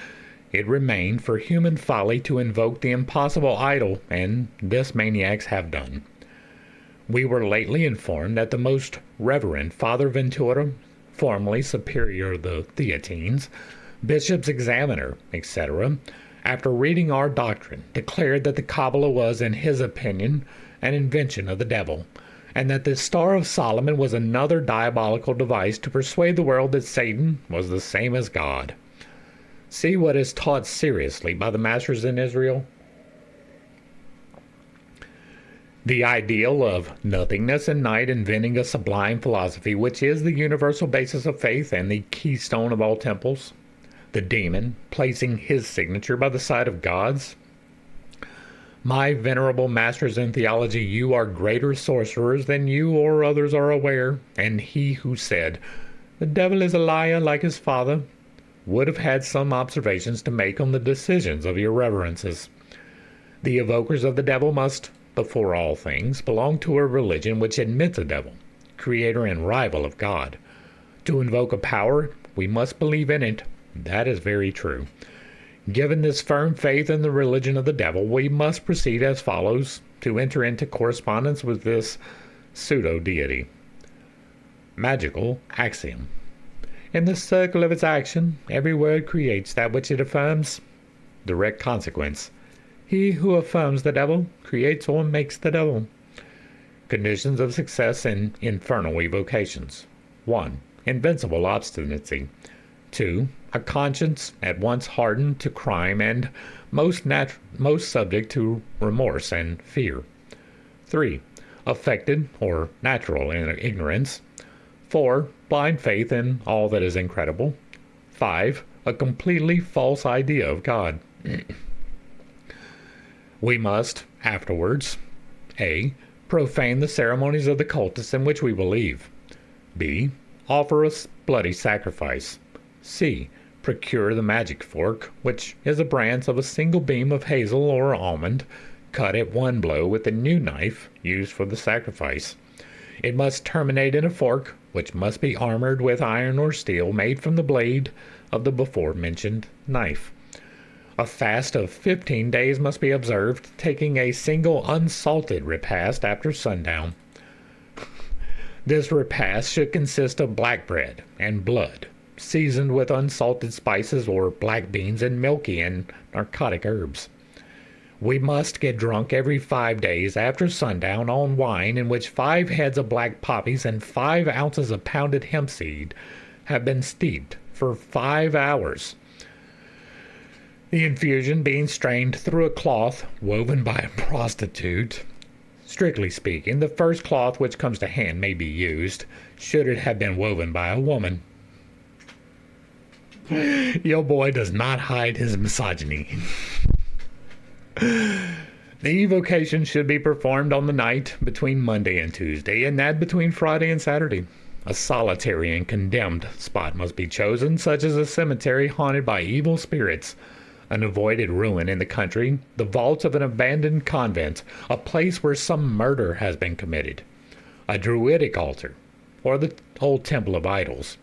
A: it remained for human folly to invoke the impossible idol, and this maniacs have done. We were lately informed that the most reverend Father Ventura, formerly superior of the Theatines, bishop's examiner, etc., after reading our doctrine, declared that the Kabbalah was, in his opinion, an invention of the devil, and that the Star of Solomon was another diabolical device to persuade the world that Satan was the same as God. See what is taught seriously by the masters in Israel? The ideal of nothingness and night, inventing a sublime philosophy which is the universal basis of faith and the keystone of all temples. The demon placing his signature by the side of God's. My venerable masters in theology, you are greater sorcerers than you or others are aware, and he who said, "The devil is a liar like his father," would have had some observations to make on the decisions of your reverences. The evokers of the devil must, before all things, belong to a religion which admits a devil, creator and rival of God. To invoke a power, we must believe in it. That is very true. Given this firm faith in the religion of the devil, we must proceed as follows to enter into correspondence with this pseudo-deity. Magical axiom. In the circle of its action, every word creates that which it affirms. Direct consequence. He who affirms the devil creates or makes the devil. Conditions of success in infernal evocations. 1. Invincible obstinacy. 2. A conscience at once hardened to crime and most subject to remorse and fear. 3. Affected or natural ignorance. 4. Blind faith in all that is incredible. 5. A completely false idea of God. We must, afterwards, A. Profane the ceremonies of the cultists in which we believe. B. Offer a bloody sacrifice. C. Procure the magic fork, which is a branch of a single beam of hazel or almond, cut at one blow with the new knife used for the sacrifice. It must terminate in a fork, which must be armored with iron or steel made from the blade of the before-mentioned knife. A fast of 15 days must be observed, taking a single unsalted repast after sundown. This repast should consist of black bread and blood, seasoned with unsalted spices or black beans and milky and narcotic herbs. We must get drunk every 5 days after sundown on wine in which 5 heads of black poppies and 5 ounces of pounded hemp seed have been steeped for 5 hours. The infusion being strained through a cloth woven by a prostitute. Strictly speaking, the first cloth which comes to hand may be used, should it have been woven by a woman. Your boy does not hide his misogyny. The evocation should be performed on the night between Monday and Tuesday, and that between Friday and Saturday. A solitary and condemned spot must be chosen, such as a cemetery haunted by evil spirits, an avoided ruin in the country, the vaults of an abandoned convent, a place where some murder has been committed, a druidic altar, or the old temple of idols.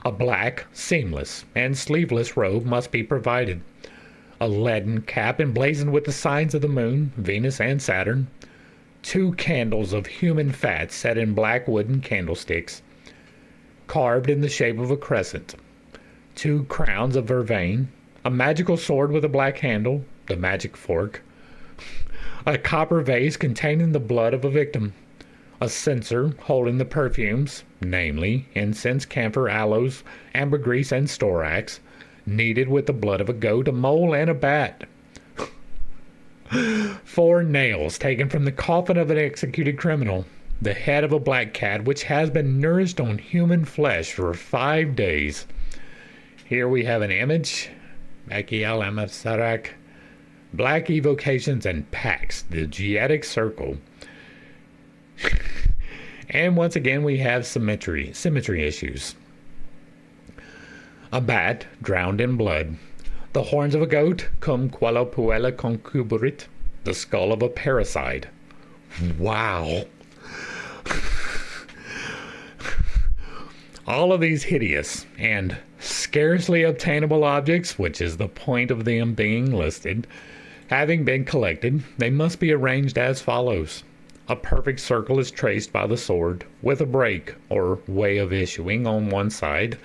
A: A black, seamless, and sleeveless robe must be provided. A leaden cap emblazoned with the signs of the moon, Venus, and Saturn. 2 candles of human fat set in black wooden candlesticks, carved in the shape of a crescent. 2 crowns of vervain. A magical sword with a black handle, the magic fork. A copper vase containing the blood of a victim. A censer holding the perfumes, namely incense, camphor, aloes, ambergris, and storax, kneaded with the blood of a goat, a mole, and a bat. 4 nails taken from the coffin of an executed criminal, the head of a black cat which has been nourished on human flesh for 5 days. Here we have an image. Machiel Amasarak, Black Evocations and Pacts, the Geetic Circle. And once again we have symmetry issues. A bat drowned in blood. The horns of a goat, cum quello puella concuburit. The skull of a parasite. Wow. All of these hideous and scarcely obtainable objects, which is the point of them being listed, having been collected, they must be arranged as follows. A perfect circle is traced by the sword, with a break, or way of issuing, on one side.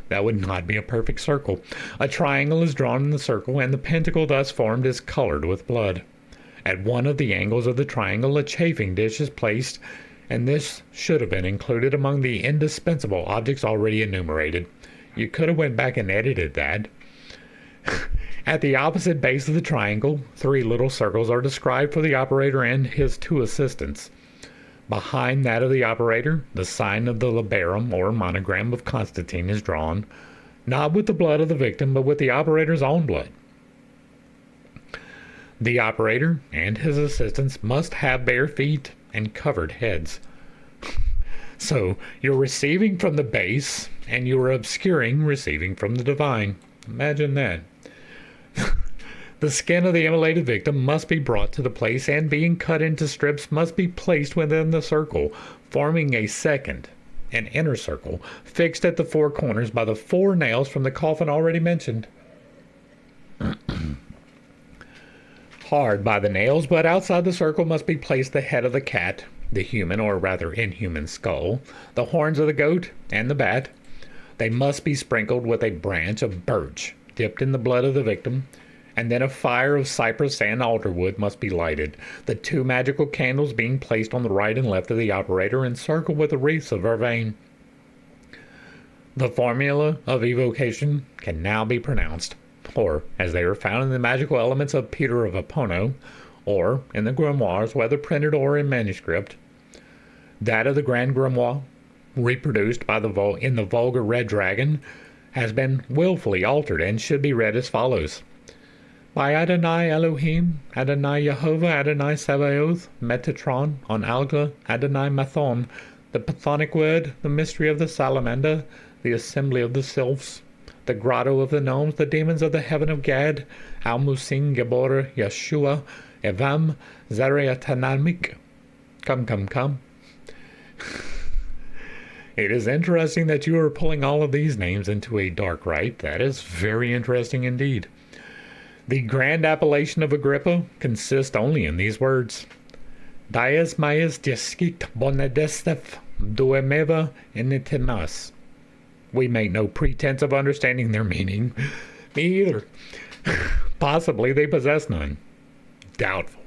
A: That would not be a perfect circle. A triangle is drawn in the circle, and the pentacle thus formed is colored with blood. At one of the angles of the triangle, a chafing dish is placed, and this should have been included among the indispensable objects already enumerated. You could have went back and edited that. At the opposite base of the triangle, 3 little circles are described for the operator and his 2 assistants. Behind that of the operator, the sign of the labarum or monogram of Constantine is drawn, not with the blood of the victim, but with the operator's own blood. The operator and his assistants must have bare feet and covered heads. So you're receiving from the base, and you're obscuring receiving from the divine. Imagine that. The skin of the immolated victim must be brought to the place, and being cut into strips must be placed within the circle, forming a second, an inner circle, fixed at the 4 corners by the 4 nails from the coffin already mentioned. Hard by the nails, but outside the circle must be placed the head of the cat, the human or rather inhuman skull, the horns of the goat, and the bat. They must be sprinkled with a branch of birch, dipped in the blood of the victim, and then a fire of cypress and altar wood must be lighted, the 2 magical candles being placed on the right and left of the operator, encircled with the wreaths of vervain. The formula of evocation can now be pronounced, or as they are found in the magical elements of Peter of Apono, or in the grimoires, whether printed or in manuscript. That of the Grand Grimoire, reproduced by in the vulgar Red Dragon, has been willfully altered and should be read as follows. By Adonai Elohim, Adonai Yehovah, Adonai Sabaoth, Metatron, on Alga, Adonai Mathon, the Pathonic Word, the mystery of the salamander, the assembly of the sylphs, the grotto of the gnomes, the demons of the heaven of Gad, Almusin, Gabor, Yeshua, Evam, Zareatanamik. Come. It is interesting that you are pulling all of these names into a dark rite. That is very interesting indeed. The grand appellation of Agrippa consists only in these words. Dies maius discit bonedestef duemeva initimas. We make no pretense of understanding their meaning. Me either. Possibly they possess none. Doubtful.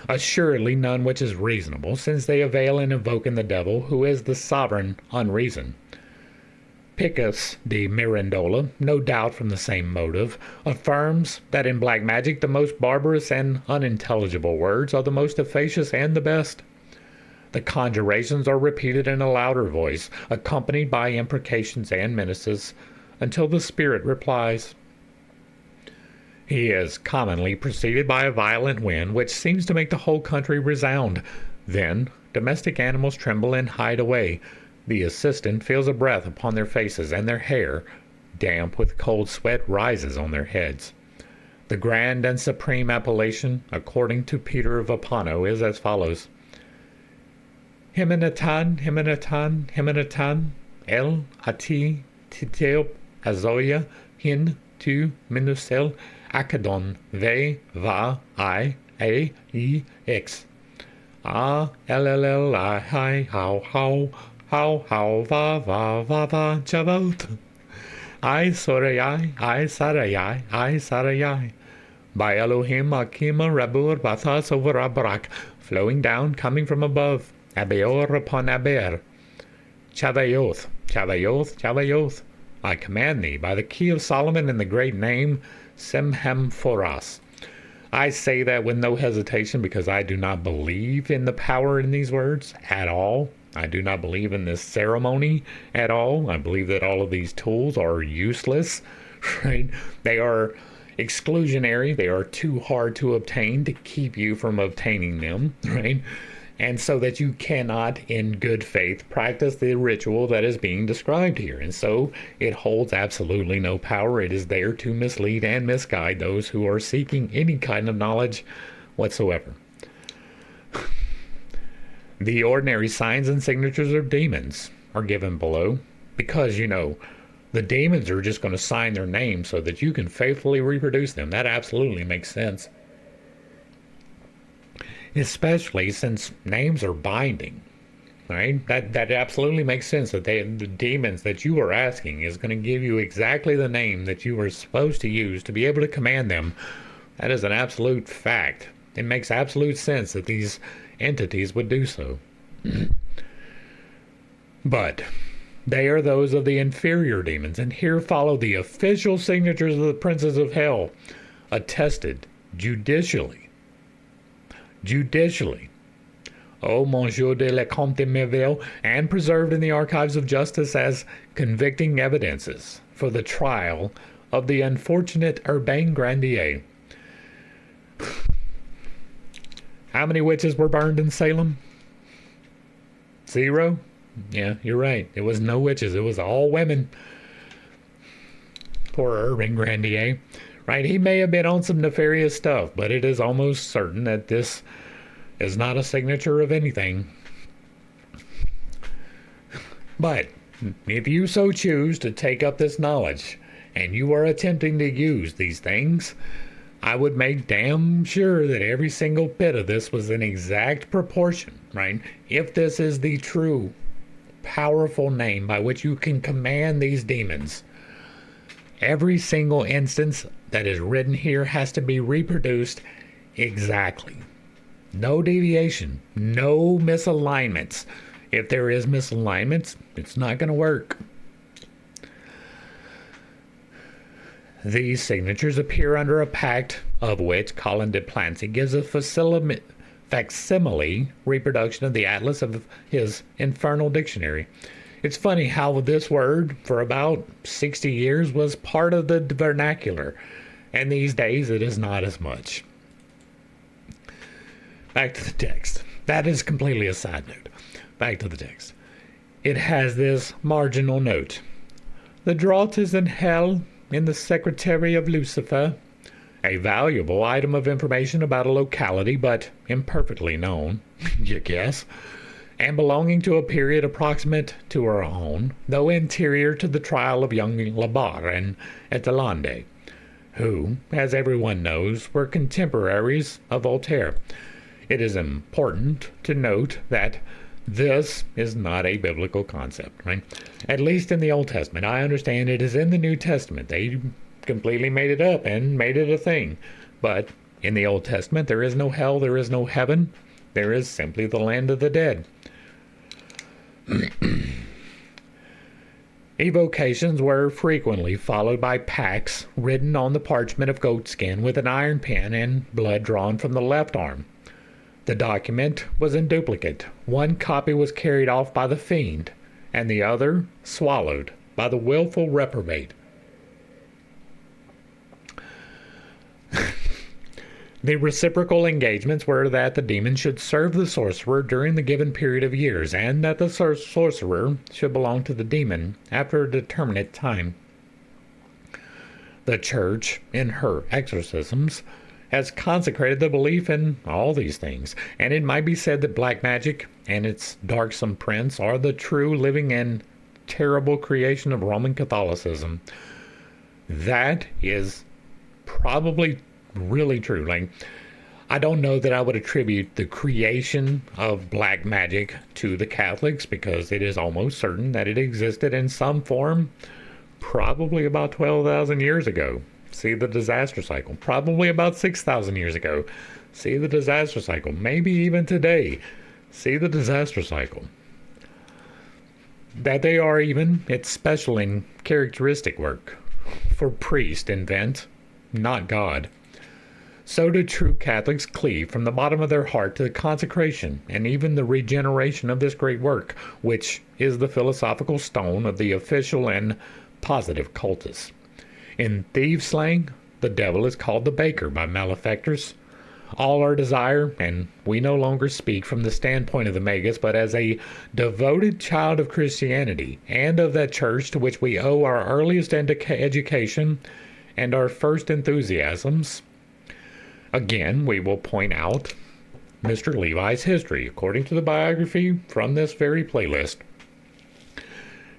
A: Assuredly none which is reasonable, since they avail in invoking the devil, who is the sovereign unreason. Picus de Mirandola, no doubt from the same motive, affirms that in black magic the most barbarous and unintelligible words are the most efficacious and the best. The conjurations are repeated in a louder voice, accompanied by imprecations and menaces, until the spirit replies. He is commonly preceded by a violent wind, which seems to make the whole country resound. Then domestic animals tremble and hide away. The assistant feels a breath upon their faces, and their hair, damp with cold sweat, rises on their heads. The grand and supreme appellation, according to Peter of Apono, is as follows. Himenatan, El Ati Titeop Azoya Hin Tu Minusel Akadon Ve Va I A E X. Ah LLL I Hi How va Chavot. I Sarayai. By Elohim Akima Rabur Bathas over Abrak, flowing down, coming from above. Abeor upon Aber. Chavayoth. I command thee by the key of Solomon and the great name Semhamphoras. I say that with no hesitation, because I do not believe in the power in these words at all. I do not believe in this ceremony at all. I believe that all of these tools are useless, right? They are exclusionary. They are too hard to obtain to keep you from obtaining them, right? And so that you cannot, in good faith, practice the ritual that is being described here. And so it holds absolutely no power. It is there to mislead and misguide those who are seeking any kind of knowledge whatsoever. The ordinary signs and signatures of demons are given below because, the demons are just going to sign their name so that you can faithfully reproduce them. That absolutely makes sense. Especially since names are binding, right? That absolutely makes sense that the demons that you are asking is going to give you exactly the name that you are supposed to use to be able to command them. That is an absolute fact. It makes absolute sense that these entities would do so. But They are those of the inferior demons, and here follow the official signatures of the princes of hell, attested judicially. Oh, Monsieur de la Comte Merville, and preserved in the archives of justice as convicting evidences for the trial of the unfortunate Urbain Grandier. How many witches were burned in Salem? 0? Yeah, you're right. It was no witches. It was all women. Poor Urbain Grandier. Right? He may have been on some nefarious stuff, but it is almost certain that this is not a signature of anything. But if you so choose to take up this knowledge, and you are attempting to use these things, I would make damn sure that every single bit of this was in exact proportion, right? If this is the true, powerful name by which you can command these demons, every single instance that is written here has to be reproduced exactly. No deviation, no misalignments. If there is misalignments, it's not going to work. These signatures appear under a pact of which Colin de Plancy gives a facsimile reproduction of the atlas of his infernal dictionary. It's funny how this word, for about 60 years, was part of the vernacular, and these days it is not as much. Back to the text. That is completely a side note. Back to the text. It has this marginal note. The draught is in hell, in the secretary of Lucifer, a valuable item of information about a locality, but imperfectly known, you guess, and belonging to a period approximate to our own, though anterior to the trial of young Labarre and Etelande, who, as everyone knows, were contemporaries of Voltaire. It is important to note that this is not a biblical concept, right? At least in the Old Testament. I understand it is in the New Testament. They completely made it up and made it a thing. But in the Old Testament, there is no hell, there is no heaven. There is simply the land of the dead. Evocations were frequently followed by pacts written on the parchment of goatskin with an iron pen and blood drawn from the left arm. The document was in duplicate. One copy was carried off by the fiend, and the other swallowed by the willful reprobate. The reciprocal engagements were that the demon should serve the sorcerer during the given period of years, and that the sorcerer should belong to the demon after a determinate time. The Church, in her exorcisms, has consecrated the belief in all these things, and it might be said that black magic and its darksome prince are the true, living, and terrible creation of Roman Catholicism. That is probably really true. Like, I don't know that I would attribute the creation of black magic to the Catholics, because it is almost certain that it existed in some form probably about 12,000 years ago. See the disaster cycle. Probably about 6,000 years ago. See the disaster cycle. Maybe even today. See the disaster cycle. That they are even, it's special in characteristic work. For priest invent, not God. So do true Catholics cleave from the bottom of their heart to the consecration and even the regeneration of this great work, which is the philosophical stone of the official and positive cultus. In thieves' slang, the devil is called the baker by malefactors. All our desire, and we no longer speak from the standpoint of the Magus, but as a devoted child of Christianity and of that church to which we owe our earliest education and our first enthusiasms. Again, we will point out Mr. Levi's history, according to the biography from this very playlist.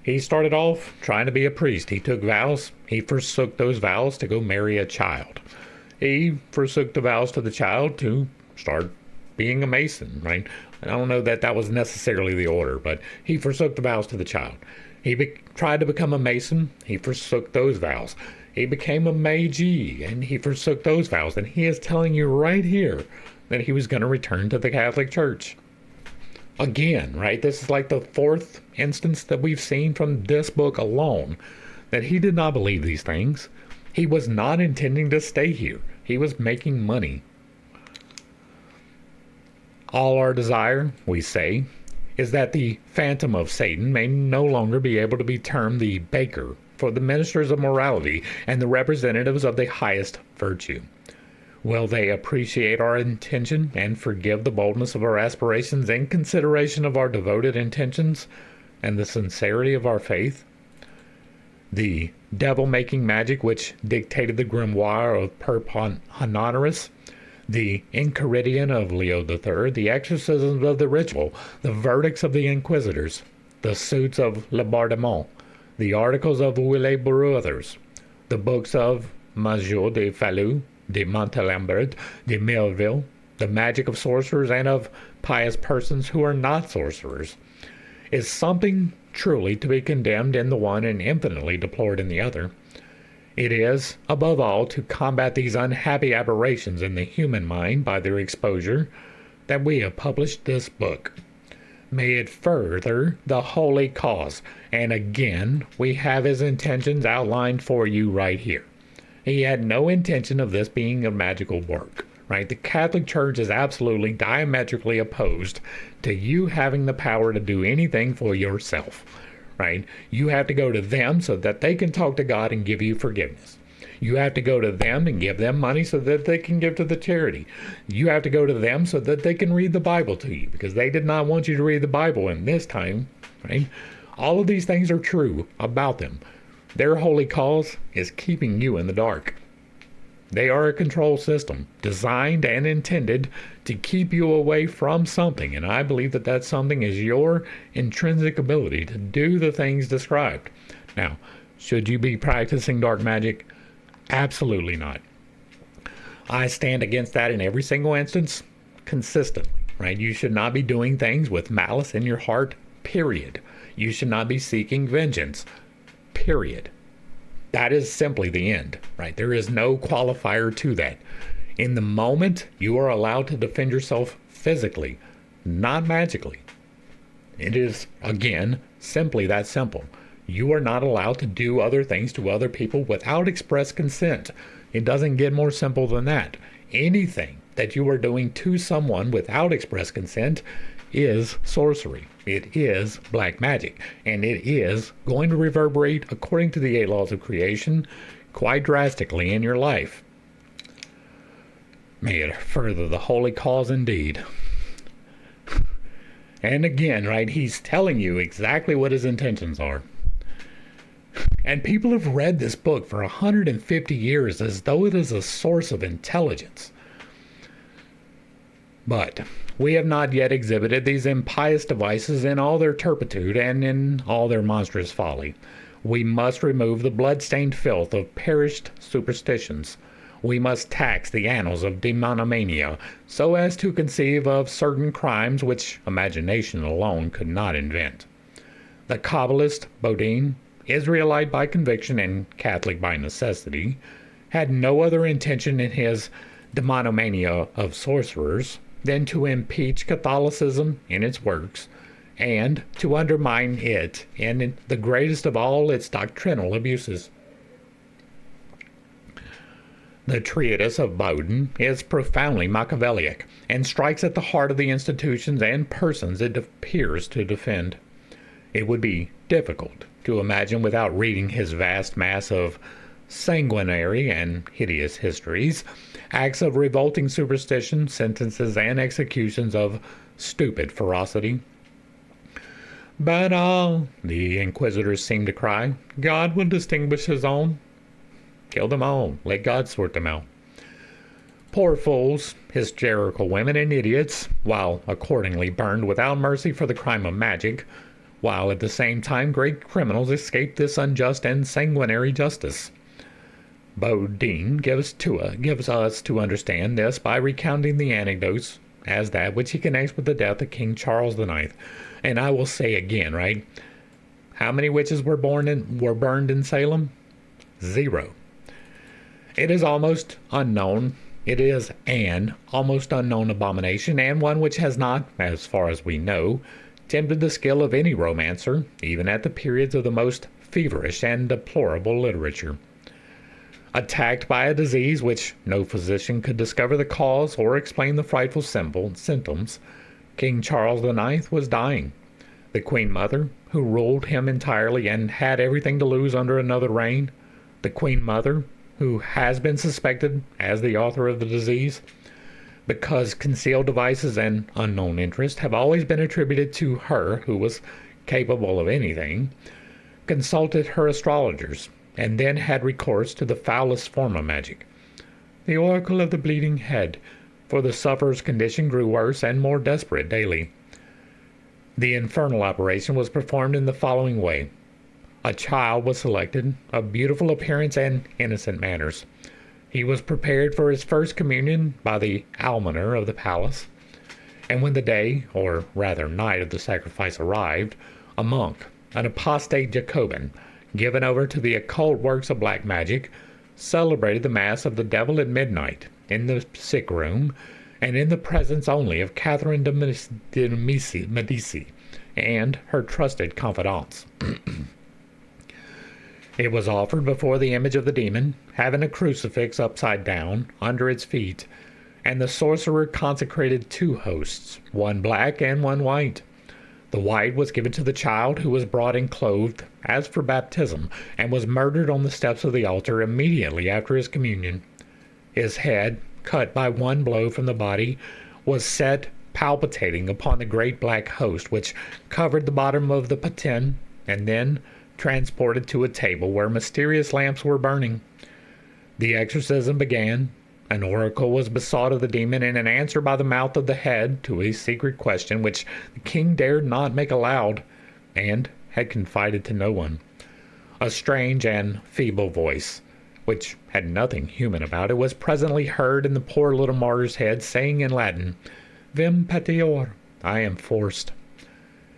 A: He started off trying to be a priest. He took vows. He forsook those vows to go marry a child. He forsook the vows to the child to start being a Mason, right? I don't know that that was necessarily the order, but he forsook the vows to the child. He tried to become a Mason. He forsook those vows. He became a Magi, and he forsook those vows. And he is telling you right here that he was going to return to the Catholic Church. Again, right? This is like the fourth instance that we've seen from this book alone that he did not believe these things. He was not intending to stay here. He was making money. All our desire, we say, is that the phantom of Satan may no longer be able to be termed the baker for the ministers of morality and the representatives of the highest virtue. Will they appreciate our intention and forgive the boldness of our aspirations in consideration of our devoted intentions and the sincerity of our faith? The devil-making magic which dictated the grimoire of Honorius, the Enchiridion of Leo III, the exorcisms of the ritual, the verdicts of the inquisitors, the suits of Laubardemont, the articles of Willet Brothers, the books of Major de Fallu, de Montalembert, de Milleville, the magic of sorcerers and of pious persons who are not sorcerers, is something truly to be condemned in the one and infinitely deplored in the other. It is, above all, to combat these unhappy aberrations in the human mind by their exposure that we have published this book. May it further the holy cause. And again, we have his intentions outlined for you right here. He had no intention of this being a magical work, right? The Catholic Church is absolutely diametrically opposed to you having the power to do anything for yourself, right? You have to go to them so that they can talk to God and give you forgiveness. You have to go to them and give them money so that they can give to the charity. You have to go to them so that they can read the Bible to you, because they did not want you to read the Bible in this time, right? All of these things are true about them. Their holy cause is keeping you in the dark. They are a control system designed and intended to keep you away from something, and I believe that that something is your intrinsic ability to do the things described. Now, should you be practicing dark magic? Absolutely not. I stand against that in every single instance consistently, right? You should not be doing things with malice in your heart, period. You should not be seeking vengeance, period. That is simply the end, right? There is no qualifier to that. In the moment, you are allowed to defend yourself physically, not magically. It is, again, simply that simple. You are not allowed to do other things to other people without express consent. It doesn't get more simple than that. Anything that you are doing to someone without express consent is sorcery. It is black magic, and it is going to reverberate according to the 8 laws of creation quite drastically in your life. May it further the holy cause indeed. And again, right, he's telling you exactly what his intentions are. And people have read this book for 150 years as though it is a source of intelligence. But we have not yet exhibited these impious devices in all their turpitude and in all their monstrous folly. We must remove the blood-stained filth of perished superstitions. We must tax the annals of demonomania so as to conceive of certain crimes which imagination alone could not invent. The Kabbalist Bodine, Israelite by conviction and Catholic by necessity, had no other intention in his demonomania of sorcerers than to impeach Catholicism in its works and to undermine it in the greatest of all its doctrinal abuses. The treatise of Bowden is profoundly Machiavellic and strikes at the heart of the institutions and persons it appears to defend. It would be difficult to imagine without reading his vast mass of sanguinary and hideous histories, acts of revolting superstition, sentences and executions of stupid ferocity. But all, the inquisitors seem to cry, God will distinguish his own. Kill them all. Let God sort them out. Poor fools, hysterical women, and idiots, while accordingly burned without mercy for the crime of magic, while at the same time great criminals escape this unjust and sanguinary justice. Bodine gives us to understand this by recounting the anecdotes as that which he connects with the death of King Charles IX. And I will say again, right? How many witches were burned in Salem? 0. It is almost unknown It is an almost unknown abomination, and one which has not, as far as we know, tempted the skill of any romancer, even at the periods of the most feverish and deplorable literature. Attacked by a disease which no physician could discover the cause or explain the frightful symptoms, King Charles IX was dying. The Queen Mother, who ruled him entirely and had everything to lose under another reign, the Queen Mother, who has been suspected as the author of the disease, because concealed devices and unknown interest have always been attributed to her who was capable of anything, consulted her astrologers, and then had recourse to the foulest form of magic, the oracle of the bleeding head, for the sufferer's condition grew worse and more desperate daily. The infernal operation was performed in the following way. A child was selected, of beautiful appearance and innocent manners. He was prepared for his first communion by the almoner of the palace, and when the day, or rather night, of the sacrifice arrived, a monk, an apostate Jacobin, given over to the occult works of black magic, celebrated the Mass of the Devil at midnight, in the sick room, and in the presence only of Catherine de Medici and her trusted confidants. It was offered before the image of the demon, having a crucifix upside down under its feet, and the sorcerer consecrated 2 hosts, one black and one white. The white was given to the child, who was brought in clothed as for baptism, and was murdered on the steps of the altar immediately after his communion. His head, cut by one blow from the body, was set palpitating upon the great black host which covered the bottom of the paten, and then transported to a table where mysterious lamps were burning. The exorcism began. An oracle was besought of the demon in an answer by the mouth of the head to a secret question which the king dared not make aloud, and had confided to no one. A strange and feeble voice, which had nothing human about it, was presently heard in the poor little martyr's head, saying in Latin, "Vim patior," I am forced.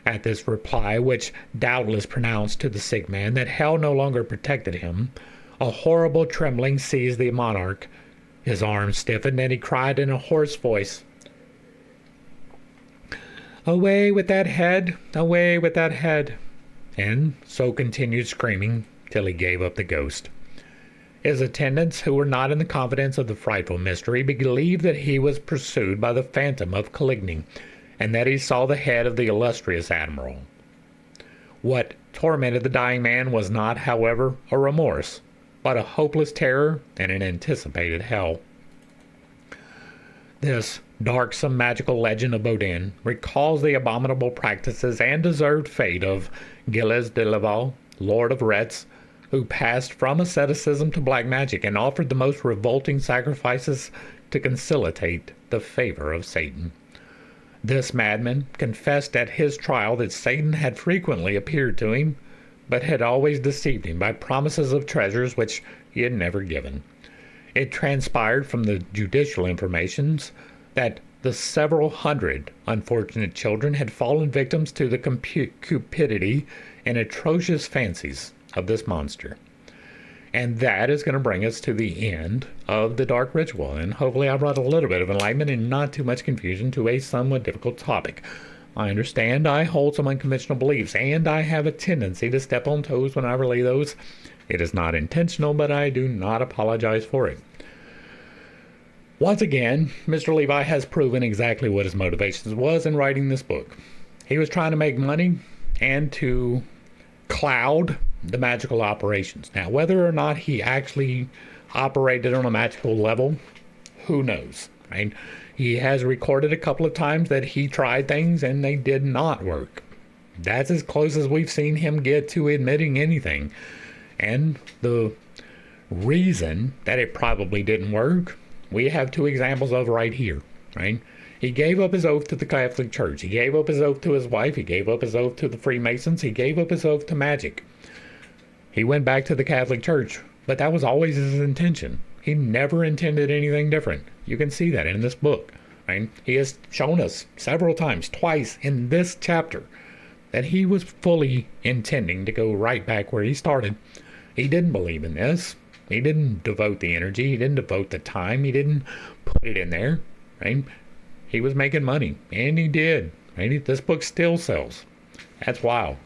A: At this reply, which doubtless pronounced to the sick man that hell no longer protected him, a horrible trembling seized the monarch. His arms stiffened, and he cried in a hoarse voice, "Away with that head! Away with that head!" and so continued screaming till he gave up the ghost. His attendants, who were not in the confidence of the frightful mystery, believed that he was pursued by the phantom of Coligny, and that he saw the head of the illustrious admiral. What tormented the dying man was not, however, a remorse, but a hopeless terror and an anticipated hell. This darksome magical legend of Bodin recalls the abominable practices and deserved fate of Gilles de Laval, Lord of Retz, who passed from asceticism to black magic and offered the most revolting sacrifices to conciliate the favor of Satan. This madman confessed at his trial that Satan had frequently appeared to him, but had always deceived him by promises of treasures which he had never given. It transpired from the judicial informations that the several hundred unfortunate children had fallen victims to the cupidity and atrocious fancies of this monster. And that is going to bring us to the end of the dark ritual, and hopefully I brought a little bit of enlightenment and not too much confusion to a somewhat difficult topic. I understand I hold some unconventional beliefs, and I have a tendency to step on toes when I relay those. It is not intentional, but I do not apologize for it. Once again, Mr. Levi has proven exactly what his motivations was in writing this book. He was trying to make money and to cloud the magical operations. Now, whether or not he actually operated on a magical level, who knows, right? He has recorded a couple of times that he tried things and they did not work. That's as close as we've seen him get to admitting anything. And the reason that it probably didn't work, we have 2 examples of right here, right? He gave up his oath to the Catholic Church. He gave up his oath to his wife. He gave up his oath to the Freemasons. He gave up his oath to magic. He went back to the Catholic Church, but that was always his intention. He never intended anything different. You can see that in this book. Right? He has shown us several times, twice in this chapter, that he was fully intending to go right back where he started. He didn't believe in this. He didn't devote the energy. He didn't devote the time. He didn't put it in there, right? He was making money, and he did. Right? This book still sells. That's wild.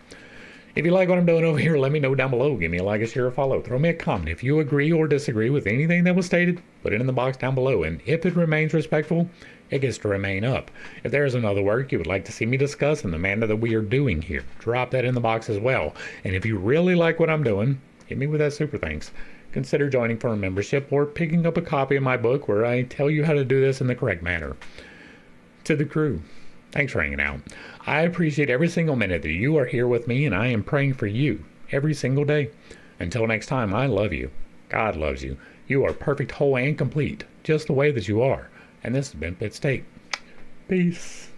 A: If you like what I'm doing over here, let me know down below. Give me a like, a share, or follow. Throw me a comment. If you agree or disagree with anything that was stated, put it in the box down below. And if it remains respectful, it gets to remain up. If there is another work you would like to see me discuss in the manner that we are doing here, drop that in the box as well. And if you really like what I'm doing, hit me with that super thanks. Consider joining for a membership or picking up a copy of my book where I tell you how to do this in the correct manner. To the crew, thanks for hanging out. I appreciate every single minute that you are here with me, and I am praying for you every single day. Until next time, I love you. God loves you. You are perfect, whole, and complete, just the way that you are. And this has been Pit State. Peace.